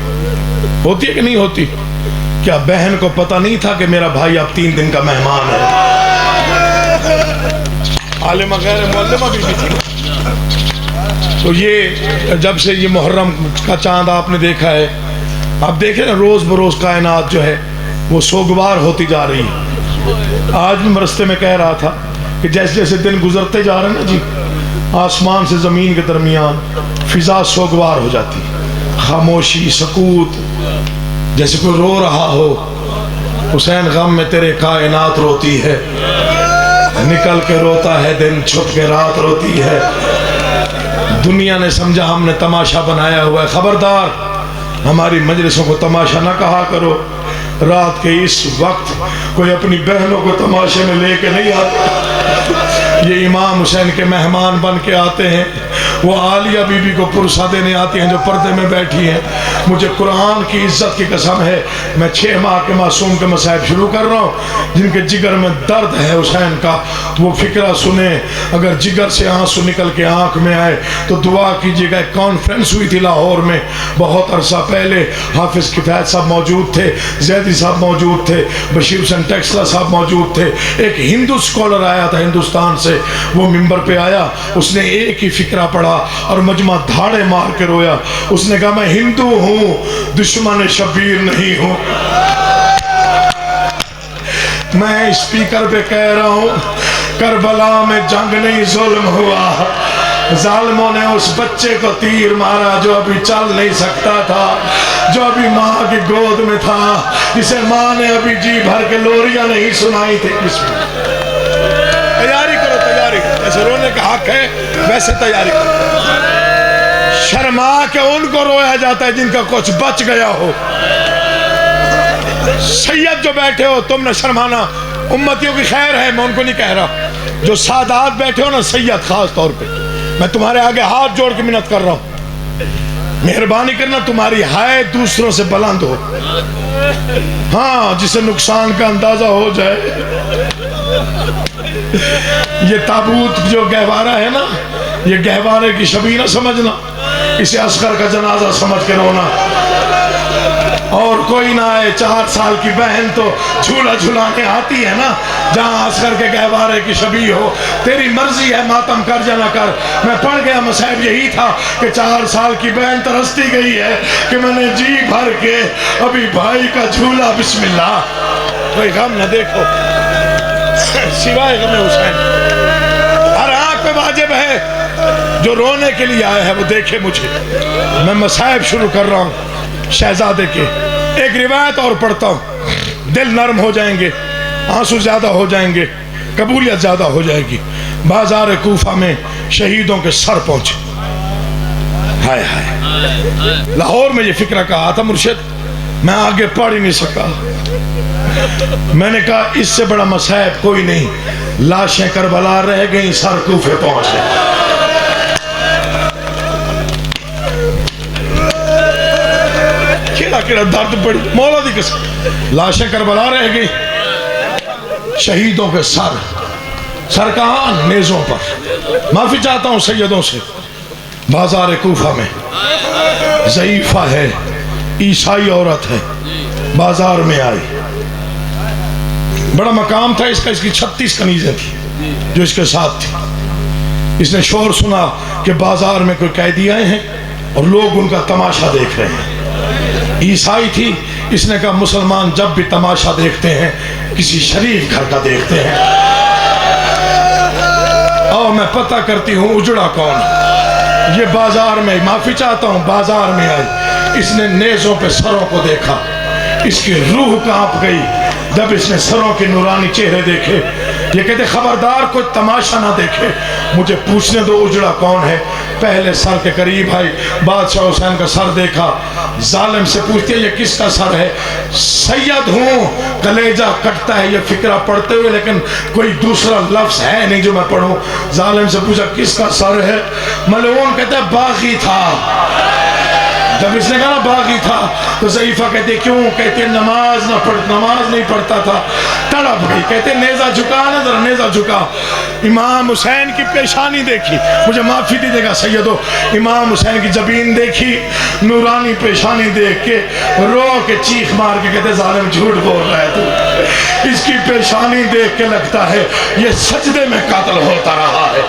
ہے کہ نہیں ہوتی؟ کیا بہن کو پتہ نہیں تھا کہ میرا بھائی اب 3 دن کا مہمان ہے؟ عالمہ غیر معلمہ بھی تھی. تو یہ جب سے یہ محرم کا چاند آپ نے دیکھا ہے، آپ دیکھیں نا روز بروز کائنات جو ہے وہ سوگوار ہوتی جا رہی ہے. آج بھی میں رستے میں کہہ رہا تھا کہ جیسے جیسے دن گزرتے جا رہے ہیں نا جی، آسمان سے زمین کے درمیان فضا سوگوار ہو جاتی، خاموشی، سکوت، جیسے کوئی رو رہا ہو. حسین غم میں تیرے کائنات روتی ہے، نکل کے روتا ہے دن، چھپ کے رات روتی ہے. دنیا نے سمجھا ہم نے تماشا بنایا ہوا ہے. خبردار، ہماری مجلسوں کو تماشا نہ کہا کرو. رات کے اس وقت کوئی اپنی بہنوں کو تماشے میں لے کے نہیں آتا. یہ امام حسین کے مہمان بن کے آتے ہیں. وہ عالیہ بی بی کو پرسہ دینے آتی ہیں جو پردے میں بیٹھی ہیں. مجھے قرآن کی عزت کی قسم ہے، میں 6 ماہ کے معصوم کے مصائب شروع کر رہا ہوں. جن کے جگر میں درد ہے حسین کا، وہ فکرہ سنیں. اگر جگر سے آنسو نکل کے آنکھ میں آئے تو دعا کیجیے گا. ایک کانفرنس ہوئی تھی لاہور میں بہت عرصہ پہلے. حافظ کفایت صاحب موجود تھے، زیدی صاحب موجود تھے، بشیر حسین ٹیکسلا صاحب موجود تھے. ایک ہندو اسکالر آیا تھا ہندوستان سے، وہ ممبر پہ آیا. اس نے ایک ہی فکرہ پڑھا اور مجمع دھاڑے مار کے رویا. اس نے کہا میں ہندو ہوں، دشمن شبیر نہیں ہوں. میں اسپیکر پہ کہہ رہا ہوں کربلا میں جنگ نہیں ظلم ہوا. ظالموں نے اس بچے کو تیر مارا جو ابھی چل نہیں سکتا تھا، جو ابھی ماں کی گود میں تھا، جسے ماں نے ابھی جی بھر کے لوریاں نہیں سنائی تھی. تیاری کرو، تیاری کرو. جیسے رونے کا حق ہے ویسے تیاری کرو. شرما کے ان کو رویا جاتا ہے جن کا کچھ بچ گیا ہو. سید جو بیٹھے ہو تم نے شرمانا، امتیوں کی خیر ہے، میں ان کو نہیں کہہ رہا. جو سادات بیٹھے ہو نا، سید خاص طور پہ، میں تمہارے آگے ہاتھ جوڑ کے منت کر رہا ہوں، مہربانی کرنا تمہاری ہائے دوسروں سے بلند ہو. ہاں، جسے نقصان کا اندازہ ہو جائے. یہ تابوت جو گہوارہ ہے نا، یہ گہوارے کی شبیہ نہ سمجھنا، اسے اصغر کا جنازہ سمجھ کے رونا. اور کوئی نہ آئے، 4 سال کی بہن تو جھولا جھولانے آتی ہے نا، جہاں اصغر کے گہوارے کی شبیہ ہو. تیری مرضی ہے ماتم کر یا نہ کر. میں پڑھ گیا مصحف یہی تھا کہ 4 سال کی بہن ترستی گئی ہے کہ میں نے جی بھر کے ابھی بھائی کا جھولا. بسم اللہ. کوئی غم نہ دیکھو سوائے غم حسین. ہر آنکھ پہ واجب ہے جو رونے کے لیے آیا ہے وہ دیکھے مجھے. میں مصائب شروع کر رہا ہوں شہزادے کے. ایک روایت اور پڑھتا ہوں, دل نرم ہو جائیں گے, آنسو زیادہ ہو جائیں گے, قبولیت زیادہ ہو جائے گی. بازار کوفہ میں شہیدوں کے سر پہنچے. ہائے ہائے, لاہور میں یہ فکرہ کہا تھا مرشد, میں آگے پڑھ ہی نہیں سکا. میں نے کہا اس سے بڑا مصائب کوئی نہیں, لاشیں کربلا رہ گئیں, سر کوفے پہنچ گئے. کیڑا درد پڑی مولا دی قسم, لاشیں کربلا رہ گئی, شہیدوں کے سر کہاں, نیزوں پر. معافی چاہتا ہوں سیدوں سے. بازار کوفہ میں ضعیفہ ہے, عیسائی عورت ہے, بازار میں آئی. بڑا مقام تھا اس کا, اس کی 36 کنیزیں تھیں جو اس کے ساتھ تھی. اس نے شور سنا کہ بازار میں کوئی قیدی آئے ہیں اور لوگ ان کا تماشا دیکھ رہے ہیں. عیسائی تھی, اس نے کہا مسلمان جب بھی تماشا دیکھتے ہیں کسی شریف گھر کا دیکھتے ہیں, اور میں پتہ کرتی ہوں اجڑا کون. یہ بازار میں, معافی چاہتا ہوں, بازار میں آئی. اس نے نیزوں پہ سروں کو دیکھا, اس کی روح کانپ گئی جب اس نے سروں کے نورانی چہرے دیکھے. یہ کہتے خبردار کوئی تماشا نہ دیکھے, مجھے پوچھنے دو اجڑا کون ہے. پہلے سر کے قریب آئی, بادشاہ حسین کا سر دیکھا, ظالم سے پوچھتی ہے یہ کس کا سر ہے. سید ہوں, کلیجہ کٹتا ہے یہ فکرہ پڑھتے ہوئے, لیکن کوئی دوسرا لفظ ہے نہیں جو میں پڑھوں. ظالم سے پوچھا کس کا سر ہے. ملعون کہتا ہے باغی تھا. جب اس نے کہا نا باغی تھا تو ضعیفہ کہتے کیوں, کہتے نماز نہیں پڑھتا تھا. تڑپ گئی, کہتے نیزہ جھکا نا ذرا, نیزہ جھکا. امام حسین کی پیشانی دیکھی, مجھے معافی دیجیے گا سیدو, امام حسین کی جبین دیکھی, نورانی پیشانی دیکھ کے رو کے چیخ مار کے کہتے ظالم جھوٹ بول رہا ہے تو. اس کی پیشانی دیکھ کے لگتا ہے یہ سجدے میں قتل ہوتا رہا ہے.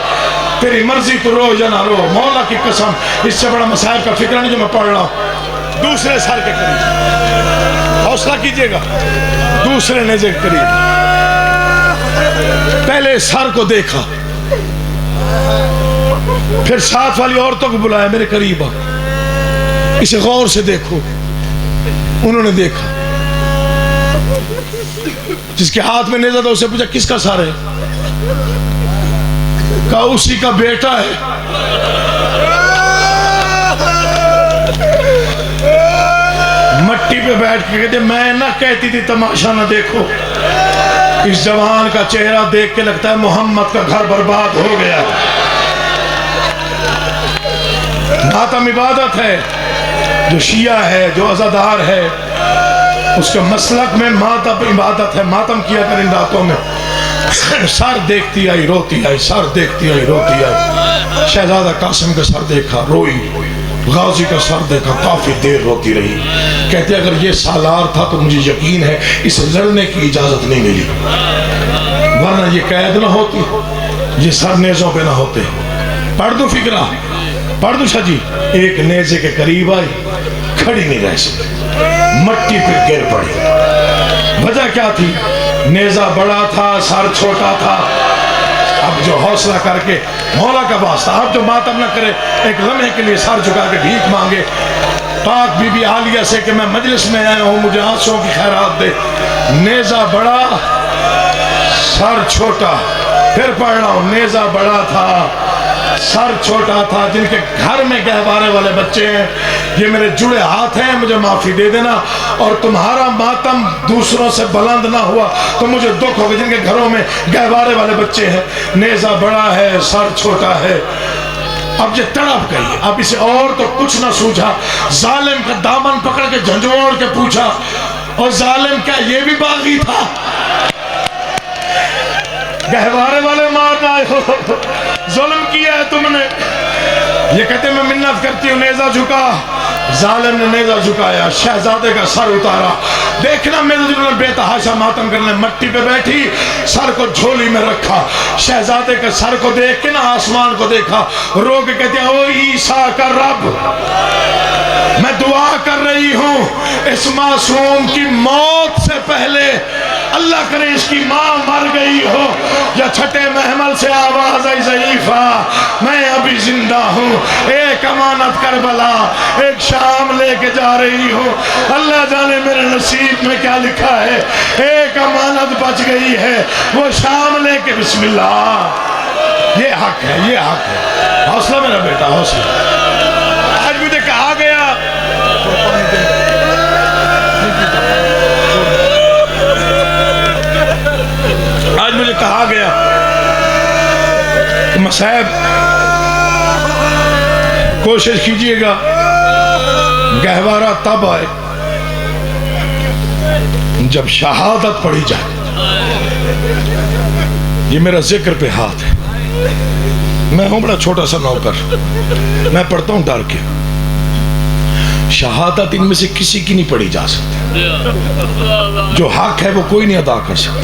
تیری مرضی تو رو یا نہ رو, مولا کی قسم اس سے بڑا مصائب کا فکر نہیں جو میں پڑھ رہا ہوں. دوسرے سر کے قریب, حوصلہ کیجئے گا, دوسرے نیزے کے قریب. پہلے سر کو دیکھا, پھر ساتھ والی عورتوں کو بلایا میرے قریب آ, اسے غور سے دیکھو. انہوں نے دیکھا, جس کے ہاتھ میں نیزہ تھا اسے پوچھا کس کا سر ہے. کہا اسی کا بیٹا ہے. مٹی پہ بیٹھ کے کہتے میں نہ کہتی تھی تماشا نہ دیکھو. اس جوان کا چہرہ دیکھ کے لگتا ہے محمد کا گھر برباد ہو گیا. ماتم عبادت ہے, جو شیعہ ہے, جو عزادار ہے, اس کے مسلک میں ماتم عبادت ہے. ماتم کیا کر ان راتوں میں. سر دیکھتی آئی روتی آئی, سر دیکھتی آئی روتی آئی. شہزادہ قاسم کا سر دیکھا روئی, غازی کا سر دیکھا کافی دیر روتی رہی. کہتے اگر یہ سالار تھا تو مجھے یقین ہے اسے لڑنے کی اجازت نہیں ملی, ورنہ یہ قید نہ ہوتی, یہ سر نیزوں پہ نہ ہوتے. پڑھ دو فکرہ, پڑھ دو شاہ جی. ایک نیزے کے قریب آئی, کھڑی نہیں رہ سکتی, مٹی پہ گر پڑی. وجہ کیا تھی, نیزہ بڑا تھا, سر چھوٹا تھا. اب جو حوصلہ کر کے مولا کا واسطہ, اب جو ماتم نہ کرے, ایک لمحے کے لیے سر جھکا کے بھیک مانگے پاک بی بی عالیہ سے کہ میں مجلس میں آیا ہوں, مجھے آنسوں کی خیرات دے. نیزہ بڑا, سر چھوٹا. پھر پڑھ رہا ہوں, نیزہ بڑا تھا, سر چھوٹا تھا. جن کے گھر میں گہوارے والے بچے ہیں, یہ میرے جڑے ہاتھ ہیں, مجھے معافی دے دینا. اور تمہارا ماتم دوسروں سے بلند نہ ہوا تو مجھے دکھ ہوگا. جن کے گھروں میں گہوارے والے بچے ہیں, نیزہ بڑا ہے, سر چھوٹا ہے. اب یہ تڑپ گئی, اب اسے اور تو کچھ نہ سوچا. ظالم کا دامن پکڑ کے جھنجھوڑ کے پوچھا, اور ظالم کیا یہ بھی باغی تھا؟ گہوارے والے مارنا آئے ہو, ظلم کیا ہے تم نے. یہ کہتے میں منت کرتی ہوں, نیزہ جھکا. ظالم نے نیزہ جھکایا, شہزادے کا سر اتارا. دیکھنا میرے بے تحاشا ماتم کرنے. مٹی پہ بیٹھی, سر کو جھولی میں رکھا. شہزادے کے سر کو دیکھ کے نا آسمان کو دیکھا, رو کے کہتے ہیں او عیسیٰ کا رب, میں دعا کر رہی ہوں اس معصوم کی موت سے پہلے اللہ کرے اس کی ماں مر گئی ہو یا چھٹے محمل سے آواز آئی ضعیفہ میں ابھی زندہ ہوں، ایک امانت کربلا ایک شام لے کے جا رہی ہو، اللہ جانے میرے نصیب میں کیا لکھا ہے، ایک امانت بچ گئی ہے وہ شام لے کے بسم اللہ۔ یہ حق ہے، یہ حق ہے، حوصلہ میرا بیٹا حوصلہ۔ آج مجھے کہا گیا کہ مصاحب کوشش کیجئے گا گہوارہ تب آئے جب شہادت پڑھی جائے۔ یہ میرا ذکر پہ ہاتھ ہے، میں ہوں بڑا چھوٹا سا نوکر، میں پڑھتا ہوں ڈر کے۔ شہادت ان میں سے کسی کی نہیں پڑھی جا سکتی، جو حق ہے وہ کوئی نہیں ادا کر سکتا۔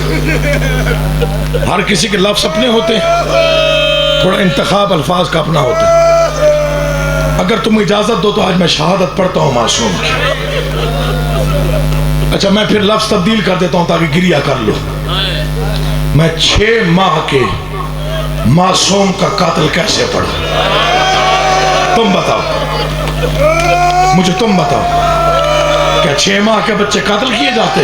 ہر کسی کے لفظ اپنے ہوتے ہیں، تھوڑا انتخاب الفاظ کا اپنا ہوتا ہے۔ اگر تم اجازت دو تو آج میں شہادت پڑھتا ہوں معصوم کی۔ اچھا میں پھر لفظ تبدیل کر دیتا ہوں تاکہ گریہ کر لو۔ میں 6 ماہ کے معصوم کا قاتل کیسے پڑھوں؟ تم بتاؤ مجھے، تم بتاؤ کیا 6 ماہ کے بچے قتل کیے جاتے؟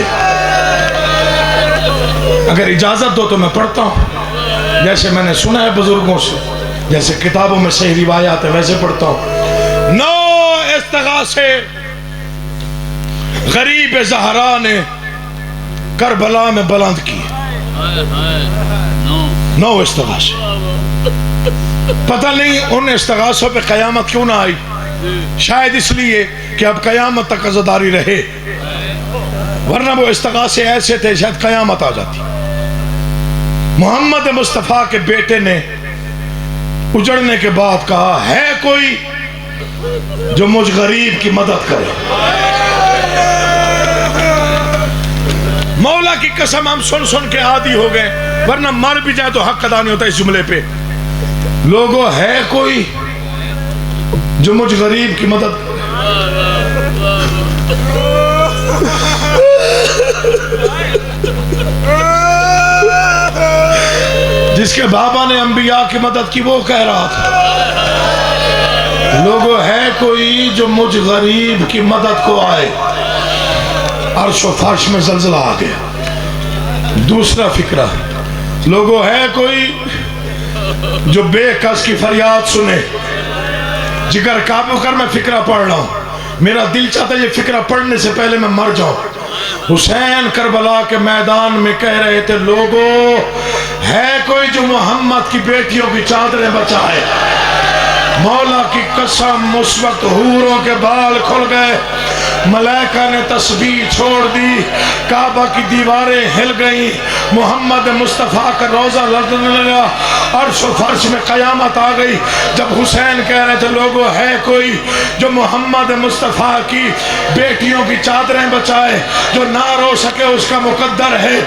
اگر اجازت دو تو میں پڑھتا ہوں جیسے میں نے سنا ہے بزرگوں سے، جیسے کتابوں میں صحیح روایات ہے ویسے پڑھتا ہوں۔ 9 استغاثے غریب زہرا نے کربلا میں بلند کیے، 9 استغاثے۔ پتہ نہیں ان استغاثوں پہ قیامت کیوں نہ آئی، شاید اس لیے کہ اب قیامت تک عزاداری رہے، ورنہ وہ استغاثے ایسے تھے شاید قیامت آ جاتی۔ محمد مصطفیٰ کے بیٹے نے اجڑنے کے بعد کہا ہے کوئی جو مجھ غریب کی مدد کرے؟ مولا کی قسم ہم سن سن کے عادی ہو گئے، ورنہ مر بھی جائے تو حق ادا نہیں ہوتا اس جملے پہ۔ لوگوں ہے کوئی جو مجھ غریب کی مدد، جس کے بابا نے انبیاء کی مدد کی وہ کہہ رہا تھا لوگوں ہے کوئی جو مجھ غریب کی مدد کو آئے۔ عرش و فرش میں زلزلہ آ گیا۔ دوسرا فکرہ، لوگوں ہے کوئی جو بے کس کی فریاد سنے۔ جگر قابو کر، میں فکرہ پڑھ رہا ہوں، میرا دل چاہتا ہے یہ فکرہ پڑھنے سے پہلے میں مر جاؤں۔ حسین کربلا کے میدان میں کہہ رہے تھے لوگوں ہے کوئی جو محمد کی بیٹیوں کی چادریں بچائے۔ مولا کی قسم اس وقت حوروں کے بال کھل گئے، ملائکہ نے تسبیح چھوڑ دی، کعبہ کی دیواریں ہل گئیں، محمد مصطفیٰ کا روزہ لرزنے لگا، عرش و فرش میں قیامت آ گئی۔ جب حسین کہہ رہے تھے لوگوں ہے کوئی جو محمد مصطفیٰ کی بیٹیوں کی چادریں بچائے، جو نہ رو سکے اس کا مقدر ہے،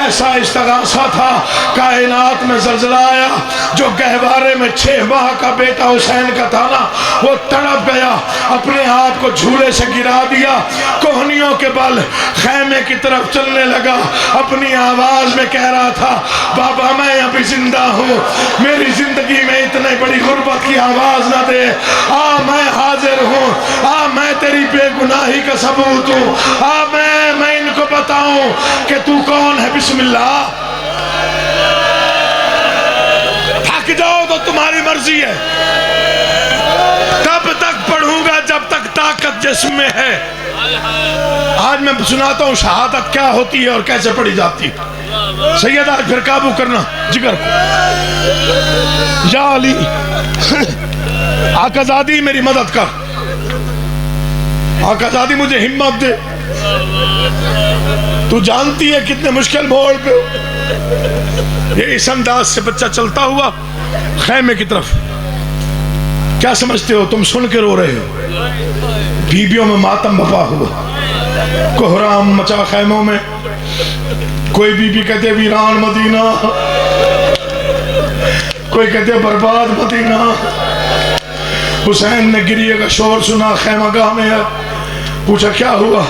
ایسا استغاثہ تھا۔ کائنات میں زلزلہ آیا، جو گہوارے میں 6 ماہ کا بیٹا حسین کا تھا نا، وہ تڑپ گیا، اپنے آپ کو جھولے سے گرا دیا، کوہنیوں کے بل خیمے کی طرف چلنے لگا، اپنی آواز میں کہہ رہا تھا بابا میں ابھی زندہ ہوں، میری زندگی میں اتنے بڑی غربت کی آواز نہ دے، آ میں حاضر ہوں، آ میں تیری بے گناہی کا ثبوت ہوں، آ میں ان کو بتاؤں کہ تو کون ہے۔ بسم اللہ۔ تھک جاؤ تو تمہاری مرضی ہے، تب تک پڑھوں گا جب تک طاقت جسم میں ہے۔ آج میں سناتا ہوں شہادت کیا ہوتی ہے اور کیسے پڑھی جاتی ہے۔ سید آج پھر قابو کرنا جگر کو۔ یا علی آقا زادی میری مدد کر، آقا زادی مجھے ہمت دے، تو جانتی ہے کتنے مشکل موڑ پہ یہ اس انداز سے بچہ چلتا ہوا خیمے کی طرف۔ کیا سمجھتے ہو تم سن کے رو رہے ہو؟ بیبیوں میں ماتم بپا ہوا، کوہرام مچا خیموں میں، کوئی بی بی کہتے ویران مدینہ، کوئی کہتے برباد مدینہ۔ حسین نے گریے کا شور سنا، خیمہ گاہ میں ہے، پوچھا کیا ہوا؟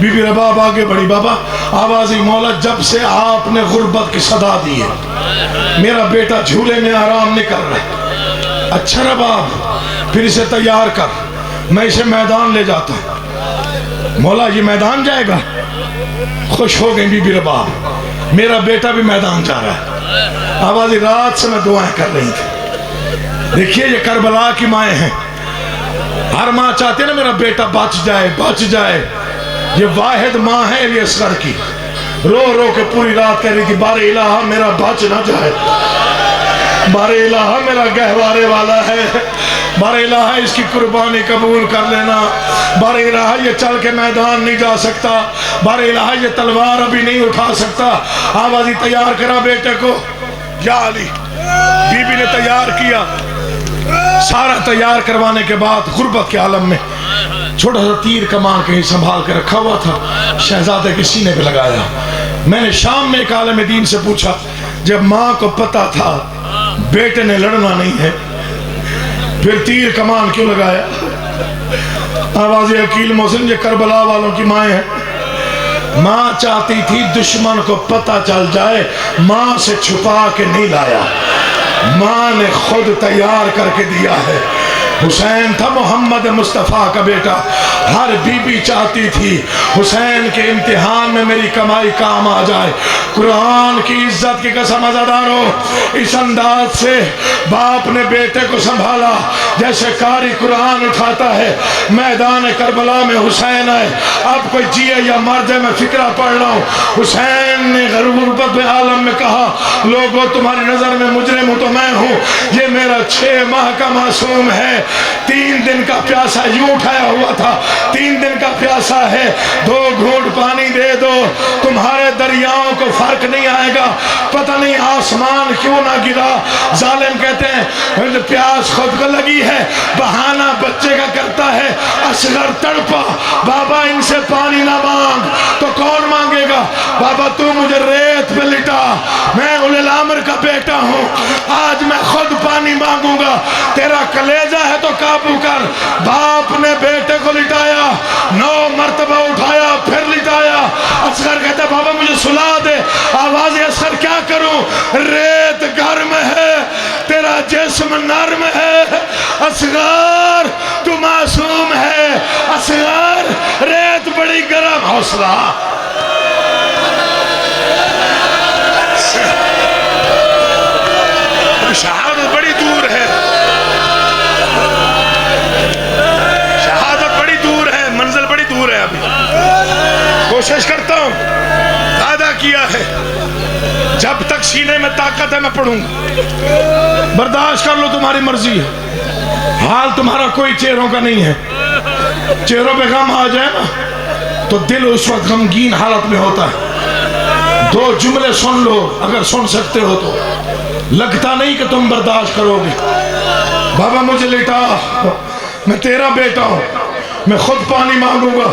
بی بی رباب آگے بڑھی. بابا آوازی مولا جب سے آپ نے غربت کی صدا دی ہے میرا بیٹا جھولے میں آرام نہیں کر رہا. اچھا رباب پھر اسے تیار کر, میں اسے میدان لے جاتا ہوں. مولا یہ میدان جائے گا؟ خوش ہو گئی بی بی رباب, میرا بیٹا بھی میدان جا رہا ہے. آوازی رات سے میں دعائیں کر رہی تھی. دیکھیے یہ کربلا کی مائیں ہیں, ہر ماں چاہتی ہے نا میرا بیٹا بچ جائے بچ جائے. یہ واحد ماں ہے علی اصغر کی, رو رو کے پوری رات کہہ رہی تھی بار الہ میرا بچ نہ جائے, بار الہ میرا گہوارے والا ہے, بار الہ اس کی قربانی قبول کر لینا, بار الہ یہ چل کے میدان نہیں جا سکتا, بار الہ یہ تلوار ابھی نہیں اٹھا سکتا. آوازی تیار کرا بیٹے کو. یا علی بی بی نے تیار کیا. سارا تیار کروانے کے بعد غربت کے عالم میں چھوٹا سا تیر کمان کہیں سنبھال کے رکھا ہوا تھا, شہزادے کے سینے پہ لگایا. میں نے شام میں ایک عالم دین سے پوچھا جب ماں کو پتا تھا بیٹے نے لڑنا نہیں ہے پھر تیر کمان کیوں لگایا؟ آواز عقیل محسن یہ کربلا والوں کی مائیں ہیں. ماں چاہتی تھی دشمن کو پتا چل جائے, ماں سے چھپا کے نہیں لایا, ماں نے خود تیار کر کے دیا ہے. حسین تھا محمد مصطفیٰ کا بیٹا, ہر بی بی چاہتی تھی حسین کے امتحان میں میری کمائی کام آ جائے. قرآن کی عزت کی قسم عزادارو, اس انداز سے باپ نے بیٹے کو سنبھالا جیسے قاری قرآن اٹھاتا ہے. میدان کربلا میں حسین ہے, اب کوئی جیے یا مر جائے میں فکرہ پڑھ رہا ہوں. حسین نے غربت عالم میں کہا لوگوں تمہاری نظر میں مجرم ہوں تو میں ہوں, یہ میرا 6 ماہ کا معصوم ہے, 3 دن کا پیاسا یوں اٹھایا ہوا تھا, 3 دن کا پیاسا ہے, 2 گھونٹ پانی دے دو, تمہارے دریاؤں کو فرق نہیں آئے گا. پتہ نہیں آسمان کیوں نہ گرا. ظالم کہتے ہیں پیاس خود کو لگی ہے, بہانہ بچے کا کرتا ہے. اصغر تڑپا بابا ان سے پانی نہ مانگ تو کون مانگے گا؟ بابا تو مجھے ریت پہ لٹا, میں اولي الامر کا بیٹا ہوں, آج میں خود پانی مانگوں گا, تیرا کلیجہ ہے تو قابو کر. باپ نے بیٹے کو لٹایا, 9 مرتبہ اٹھایا پھر لٹایا. اصغر کہتا بابا مجھے سلا دے. آواز اصغر کیا کروں, ریت گرم ہے تیرا جسم نرم ہے. اصغر تو معصوم ہے, اصغر ریت بڑی گرم. حوصلہ شہادت بڑی دور ہے, شہادت بڑی دور ہے, منزل بڑی دور ہے. ابھی کوشش کرتا ہوں, وعدہ کیا ہے جب تک سینے میں طاقت ہے میں پڑھوں گا. برداشت کر لو تمہاری مرضی ہے, حال تمہارا کوئی چہروں کا نہیں ہے. چہروں پہ غم آ جائے نا تو دل اس وقت غمگین حالت میں ہوتا ہے. 2 جملے سن لو اگر سن سکتے ہو تو, لگتا نہیں کہ تم برداشت کرو گے. بابا مجھے لٹا, میں تیرا بیٹا ہوں, میں خود پانی مانگوں گا.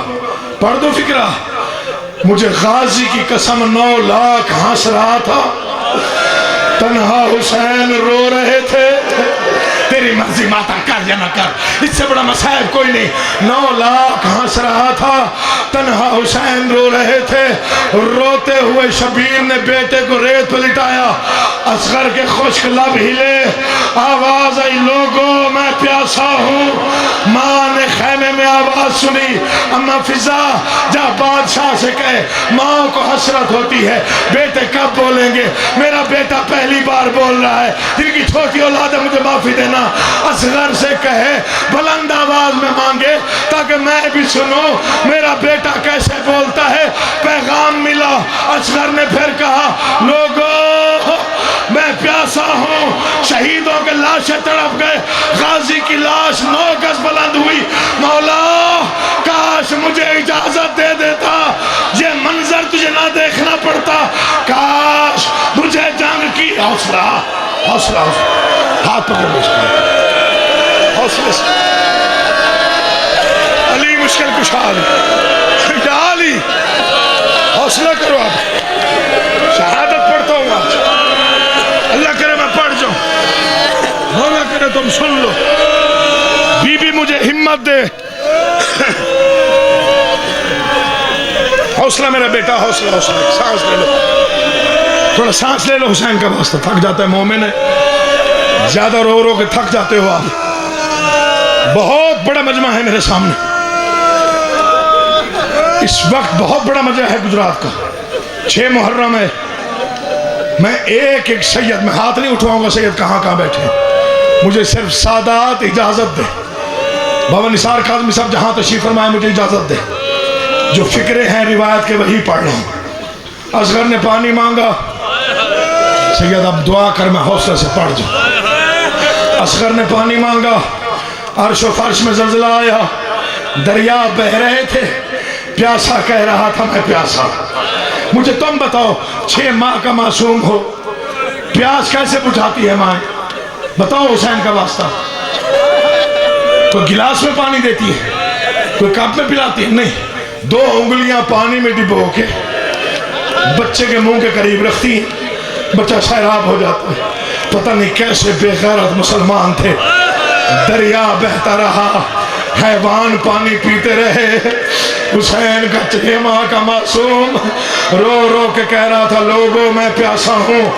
پڑھ دو فکرہ. مجھے غازی کی قسم 9 لاکھ ہنس رہا تھا, تنہا حسین رو رہے تھے. تیری مرضی ماتا کر یا نہ کر, اس سے بڑا مصائب کوئی نہیں. 9 لاکھ ہنس رہا تھا, تنہا حسین رو رہے تھے. روتے ہوئے شبیر نے بیٹے کو ریت پہ لٹایا. اصغر کے خشک لب ہلے, آواز آئی لوگوں میں پیاسا ہوں. ماں نے خیمے میں آواز سنی, اما فضا جا بادشاہ سے کہے ماں کو حسرت ہوتی ہے, بیٹے کب بولیں گے؟ میرا بیٹا پہلی بار بول رہا ہے, جن کی چھوٹی اولاد ہے مجھے معافی دینا. اصغر سے کہے بلند آواز میں مانگے تاکہ میں بھی سنوں میرا بیٹا کیسے بولتا ہے. پیغام ملا. اصغر نے پھر کہا لوگوں میں پیاسا ہوں. شہیدوں کے لاشیں تڑپ گئے, غازی کی لاش 9 گز بلند ہوئی. مولا کاش مجھے اجازت دے دیتا, یہ منظر تجھے نہ دیکھنا پڑتا. کاش مجھے جنگ کی. حوصلہ حوصلہ ہاتھ پکڑ لو, حوصلے سے. علی مشکل کشا علی, یا علی حوصلہ کرو. آپ شہادت پڑھتا ہوں آج, اللہ کرے میں پڑھ جاؤں, اللہ کرے تم سن لو. بی بی مجھے ہمت دے. حوصلہ میرا بیٹا، حوصلہ حوصلہ، سانس لے لو، تھوڑا سانس لے لو، حسین کا واسطہ، تھک جاتا ہے مومن ہے، زیادہ رو رو کے تھک جاتے ہو آپ. بہت بڑا مجمع ہے میرے سامنے اس وقت، بہت بڑا مجمع ہے گجرات کا. 6 محرم ہے. میں ایک ایک سید، میں ہاتھ نہیں اٹھواؤں گا سید کہاں کہاں بیٹھے ہیں، مجھے صرف سادات اجازت دے. بابا نثار کاظمی صاحب جہاں تشریف فرمائے مجھے اجازت دے، جو فکرے ہیں روایت کے وہی پڑھ رہا ہوں. اصغر نے پانی مانگا، سید اب دعا کر میں حوصلے سے پڑھ جاؤں. اصغر نے پانی مانگا، عرش و فرش میں زلزلہ آیا، دریا بہہ رہے تھے، پیاسا کہہ رہا تھا میں پیاسا. مجھے تم بتاؤ 6 ماہ کا معصوم ہو، پیاس کیسے بجھاتی ہے ماں؟ بتاؤ حسین کا واسطہ. کوئی گلاس میں پانی دیتی ہے، کوئی کپ میں پلاتی ہے؟ نہیں، 2 انگلیاں پانی میں ڈبو کے بچے کے منہ کے قریب رکھتی ہیں، بچہ سیراب ہو جاتا ہے. پتہ نہیں کیسے بے غیرت مسلمان تھے. دریا بہتا رہا، حیوان پانی پیتے رہے. حسین کا 6 ماہ کا معصوم رو رو کے کہہ رہا تھا لوگوں میں پیاسا ہوں.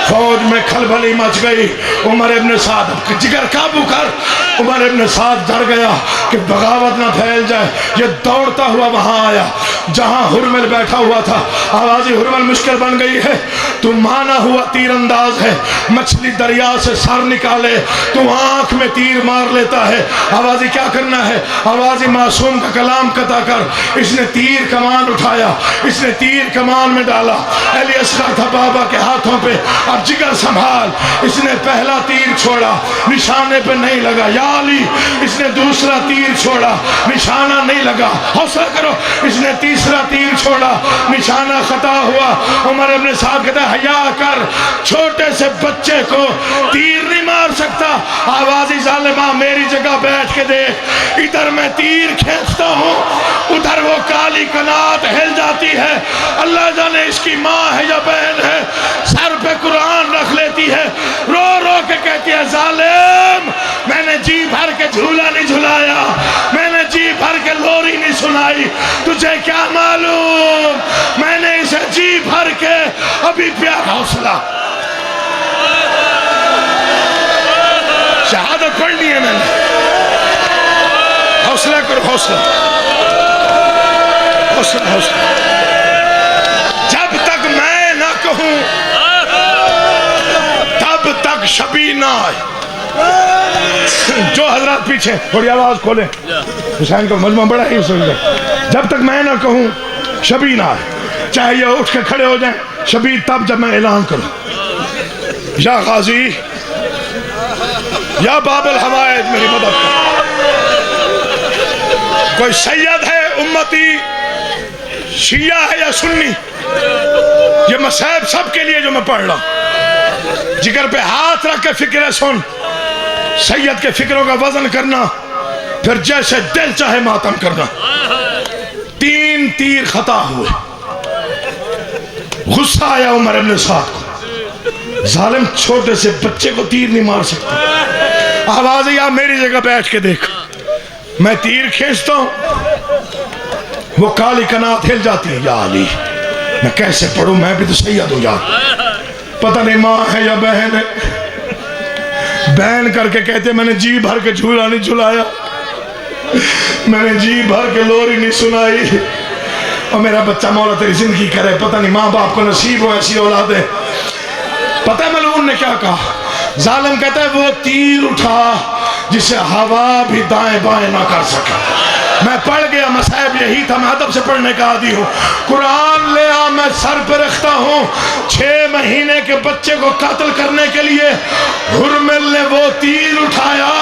فوج میں کھلبلی مچ گئی. عمر ابن سعد، جگر قابو کر. عمر ابن سعد ڈر گیا کہ بغاوت نہ پھیل جائے. یہ دوڑتا ہوا وہاں آیا جہاں ہرمل بیٹھا ہوا تھا. آوازی ہرمل مشکل بن گئی ہے، تو مانا ہوا تیر انداز ہے، مچھلی دریا سے سر نکالے تو آنکھ میں تیر مار لیتا ہے. آوازی کیا کرنا ہے؟ آوازی معصوم کا کلام قطع کر. اس نے تیر کمان اٹھایا، اس نے تیر کمان میں ڈالا. علی اصغر تھا بابا کے ہاتھوں پہ، اب جگر سنبھال. اس نے پہلا تیر چھوڑا، نشانے پہ نہیں لگا. یا علی، اس نے دوسرا تیر چھوڑا، نشانہ نہیں لگا. حوصلہ کرو. اس نے تیسرا تیر چھوڑا، نشانہ خطا ہوا. عمر ابن سعد کہتا ہے حیا کر، چھوٹے سے بچے کو تیر نہیں مار سکتا. آوازی ظالمہ میری جگہ بیٹھ کے دیکھ، ادھر میں تیر کھینچتا ہوں، ادھر وہ کالی کنات ہل جاتی ہے. اللہ جانے اس کی ماں ہے یا بہن ہے، سر پہ قرآن رکھ لیتی ہے، رو رو کے کہتی ہے ظالم میں نے جی بھر کے جھولا نہیں جھلایا، میں نے جی بھر کے لوری نہیں سنائی، تجھے کیا معلوم میں نے اسے جی بھر کے ابھی پیار. حوصلہ، شہادت پڑھنی ہے میں نے. حوصلہ کرو، حوصلہ حوصلہ حوصلہ. جب تک میں نہ کہوں تب تک شبی نہ آئے. جو حضرات پیچھے تھوڑی آواز کھولیں، حسین کا مجمع بڑا ہی سن گئے. جب تک میں نہ کہوں شبی نہ آئے. چاہے یہ اٹھ کے کھڑے ہو جائیں، شبی تب جب میں اعلان کروں. یا غازی، یا باب الحوائج میری مدد کر. کوئی سید ہے امتی، شیعہ ہے یا سنی، یہ مصائب سب کے لیے جو میں پڑھ رہا ہوں. جگر پہ ہاتھ رکھ کے فکریں سن. سید کے فکروں کا وزن کرنا، پھر جیسے دل چاہے ماتم کرنا. 3 تیر خطا ہوئے. غصہ آیا عمر ابن سعد کو، ظالم چھوٹے سے بچے کو تیر نہیں مار سکتا. آواز یا میری جگہ بیٹھ کے دیکھ، میں تیر کھینچتا ہوں، وہ کالی کنات ہل جاتی ہے. یا علی میں کیسے پڑھوں، میں بھی تو سید ہوں یار. پتہ نہیں ماں ہے یا بہن ہے. بہن کر کے کہتے میں نے جی بھر کے جھولا نہیں جھلایا، میں نے جی بھر کے لوری نہیں سنائی، اور میرا بچہ مولا تیری زندگی کرے. پتہ نہیں ماں باپ کو نصیب ہو ایسی اولادیں. پتہ ہے ملعون نے کیا کہا؟ ظالم کہتا ہے وہ تیر اٹھا جسے ہوا بھی دائیں بائیں نہ کر سکا. میں پڑھ گیا، مصائب یہی تھا، میں ادب سے پڑھنے کا عادی ہوں. قرآن لے آ میں سر پہ رکھتا ہوں. 6 مہینے کے بچے کو قتل کرنے کے لیے ہرمل نے وہ تیر اٹھایا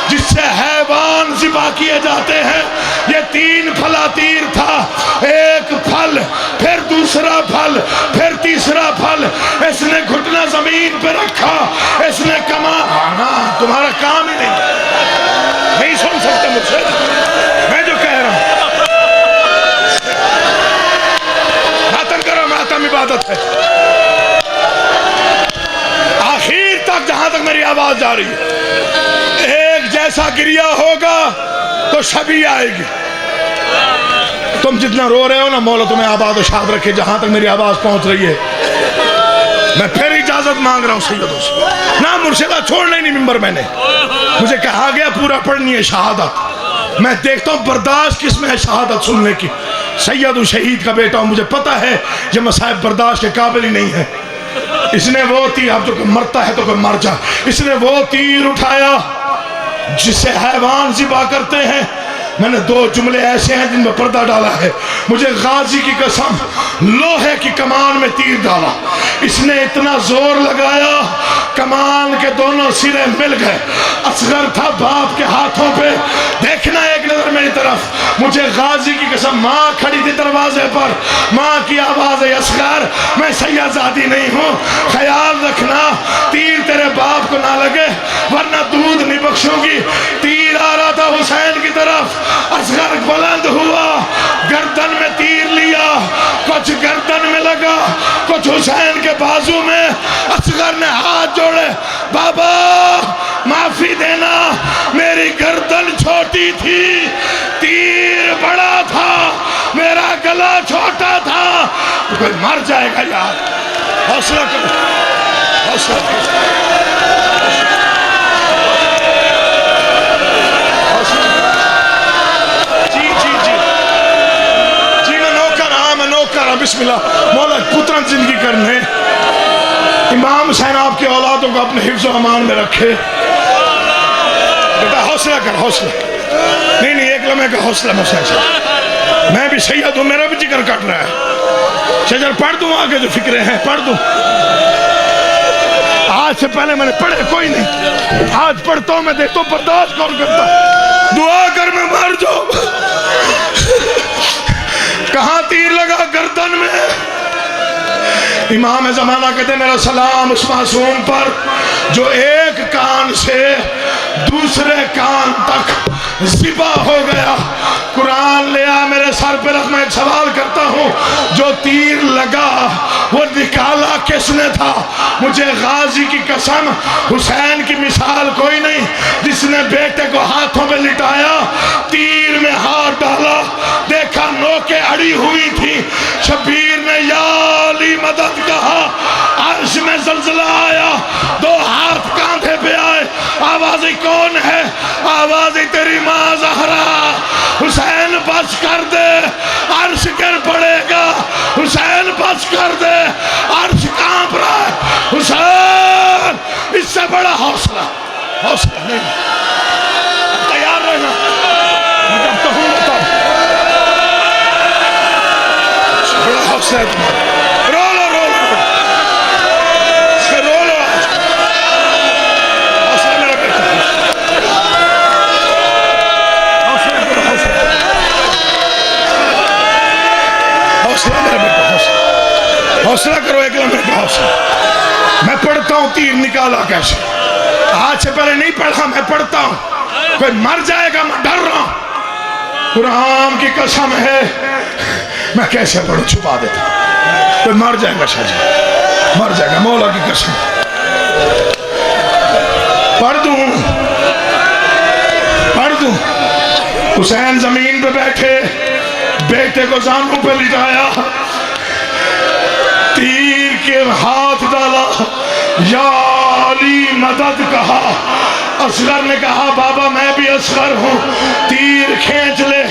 جس سے حیوان ذبح کیے جاتے ہیں. یہ 3 پھلا تیر تھا، ایک پھل، پھر دوسرا پھل، پھر تیسرا پھل. اس نے گھٹنا زمین پہ رکھا، اس نے کمانا. تمہارا کام ہی نہیں سن سکتے مجھ سے میں جو کہہ رہا ہوں. ماتم کرو، ماتم عبادت ہے. آخر تک جہاں تک میری آواز جا رہی ہے، ایک جیسا گریہ ہوگا تو شبی آئے گی. تم جتنا رو رہے ہو نا، مولا تمہیں آباد و شاد رکھے جہاں تک میری آواز پہنچ رہی ہے۔ میں پھر اجازت مانگ رہا ہوں سیدوں سے، نہ مرشدہ چھوڑنا ہی نہیں ممبر میں نے، مجھے کہا گیا پورا پڑھنی ہے شہادت، میں دیکھتا ہوں برداشت کس میں ہے شہادت سننے کی۔ سید شہید کا بیٹا ہوں، مجھے پتا ہے یہ مصائب برداشت کے قابل ہی نہیں ہے۔ اس نے وہ تیر، اب جو کوئی مرتا ہے تو کوئی مر جائے، اس نے وہ تیر اٹھایا جسے حیوان ذبح کرتے ہیں۔ میں نے دو جملے ایسے ہیں جن میں پردہ ڈالا ہے، مجھے غازی کی قسم لوہے کی کمان میں تیر ڈالا، اس نے اتنا زور لگایا کمان کے دونوں سرے مل گئے۔ اصغر تھا باپ کے ہاتھوں پہ، دیکھنا ایک نظر میری طرف، مجھے غازی کی قسم ماں کھڑی تھی دروازے پر، ماں کی آواز ہے اصغر میں سید زادی نہیں ہوں، خیال رکھنا تیر تیرے باپ کو نہ لگے ورنہ دودھ نہیں بخشوں گی۔ تیر آ رہا تھا حسین کی طرف، اصغر بلند ہوا، گردن میں تیر لیا، کچھ گردن میں لگا کچھ حسین کے بازو میں۔ اصغر نے ہاتھ جوڑے، بابا معافی دینا، میری گردن چھوٹی تھی، تیر بڑا تھا، میرا گلا چھوٹا تھا، کوئی مر جائے گا یار، حوصلہ کرو، حوصلہ کرو۔ بسم اللہ مولا پتران زندگی کرنے، امام حسین آپ کے اولادوں کو اپنے حفظ و امان میں رکھے۔ بیٹا حوصلہ کر، حوصلہ نہیں ایک لمحے کا حوصلہ حسین صاحب، میں بھی سید ہوں، میرا بھی جگر کٹ رہا ہے۔ شجر پڑھ دوں آگے جو فکرے ہیں پڑھ دوں، آج سے پہلے میں نے پڑھے کوئی نہیں، آج پڑھتا ہوں میں دیکھتا ہوں برداشت کون کرتا، دعا کر میں مر جاؤں۔ کہاں تیر لگا؟ گردن میں۔ امام زمانہ کہتے ہیں میرا سلام اس معصوم پر جو ایک کان سے دوسرے کان تک ذبح ہو گیا۔ قرآن لیا میرے سر پہ رکھ، میں ایک سوال کرتا ہوں، جو تیر لگا وہ نکالا کس نے تھا؟ مجھے غازی کی قسم حسین کی مثال کوئی نہیں جس نے بیٹے کو ہاتھوں پہ لٹایا، تیر میں ہاتھ ڈالا، دیکھا نوکیں اڑی ہوئی تھی، شبیر نے یا علی مدد کہا، عرش میں زلزلہ آیا، دو ہاتھ کاندھے پہ آئے، آوازی کون ہے؟ آوازی تیری ماں زہرا، حسین بس کر دے عرش گر پڑے گا، حسین بس کر دے عرش کانپ رہا ہے، حسین اس سے بڑا حوصلہ نہیں، تیار رہنا، میں جب کہوں گا تب بڑا حوصلہ ہے تمہارا، رو لو حوصلہ میرا بیٹا، حوصلہ میرا بیٹا، حوصلہ کرو ایک لمحے کا حوصلہ۔ میں پڑھتا ہوں تیر نکالا کیسے، آج سے پہلے نہیں پڑھا، میں پڑھتا ہوں، کوئی مر جائے گا میں ڈر رہا ہوں، قرآن کی قسم ہے میں کیسے پڑھوں، چھپا دیتا ہوں، کوئی مر جائے گا، شاہ جی مر جائے گا، مولا کی قسم پڑھ دوں۔ حسین زمین پہ بیٹھے، بیٹے کو زانوں پہ لٹایا، تیر کے ہاتھ ڈالا، یا علی مدد کہا، اصغر نے کہا بابا میں بھی اصغر ہوں، تیر کھینچ لے،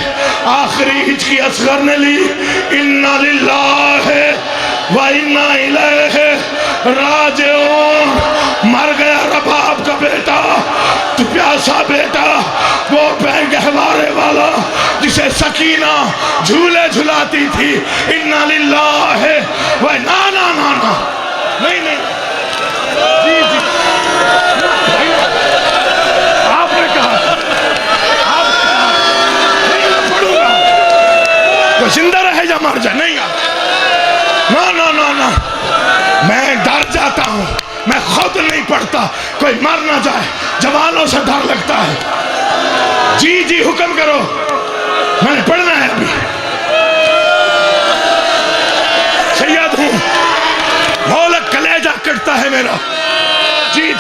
آخری ہچکی اصغر نے لی، اِنَّا لِلَّهِ وَإِنَّا إِلَيْهِ راجعون، مر گیا رباب کا بیٹا، تو پیاسا بیٹا، وہ گہوارے والا جسے سکینہ جھولے جھلاتی تھی، اِنَّا لِلَّهِ نا نہیں جی آپ نے کہا نہیں میں پڑھوں گا، وہ زندہ رہے یا مر جائے، نہیں نا میں ڈر جاتا ہوں، میں خود نہیں پڑھتا، کوئی مر نہ جائے، جوانوں سے ڈر لگتا ہے۔ جی حکم کرو، میں نے پڑھنا ہے ابھی، سید ہوں، مولا کلیجہ کٹتا ہے میرا، جی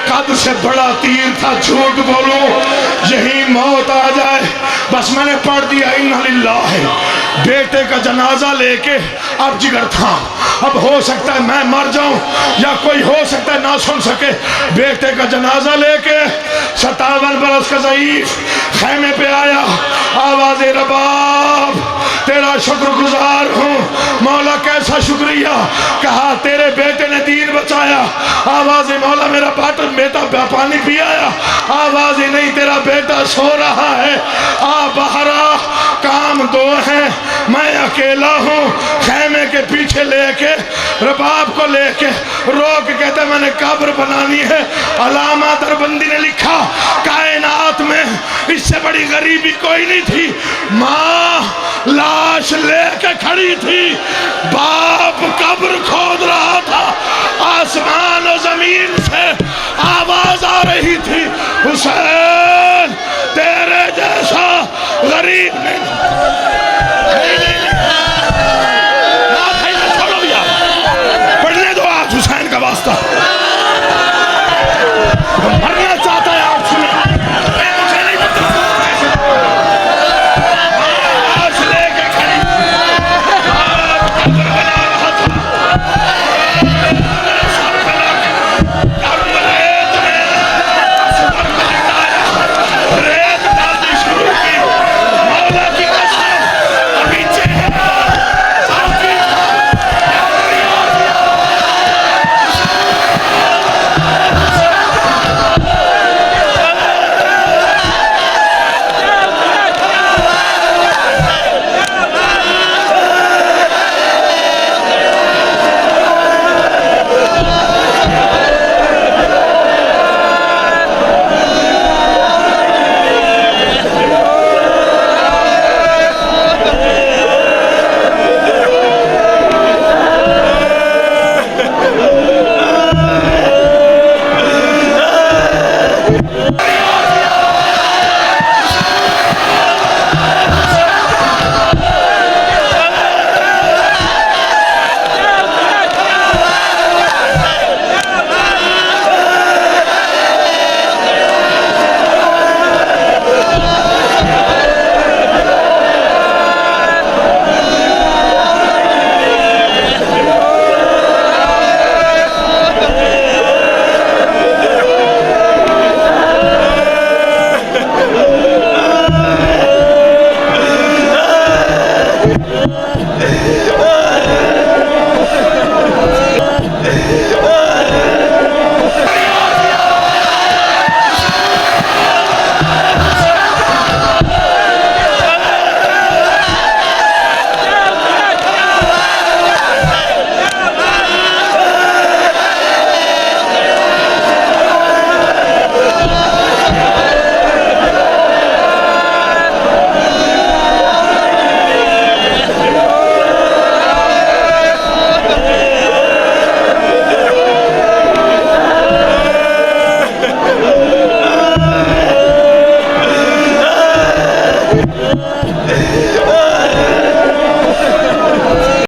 قد سے بڑا تیر تھا جھوٹ بولوں یہی موت آ جائے بس میں نے پڑھ دیا اِنَّ لِلَّهِ بیٹے کا جنازہ لے کے اب جگر تھا اب ہو سکتا ہے میں مر جاؤں یا کوئی ہو سکتا ہے نہ سن سکے بیٹے کا جنازہ لے کے 57 برس کا ضعیف خیمے پہ آیا آواز رباب تیرا شکر گزار ہوں مولا کیسا شکریہ کہا تیرے بیٹے نے دین بچایا آواز مولا میرا بیٹا پانی پی آیا آواز نہیں تیرا بیٹا سو رہا ہے آ باہر آ کام دو ہیں میں اکیلا ہوں خیمے کے پیچھے لے کے رباب کو لے کے روک کہتے میں نے قبر بنانی ہے علامہ دربندی نے لکھا کائنات میں اس سے بڑی غریبی کوئی نہیں تھی ماں لاش لے کے کھڑی تھی باپ قبر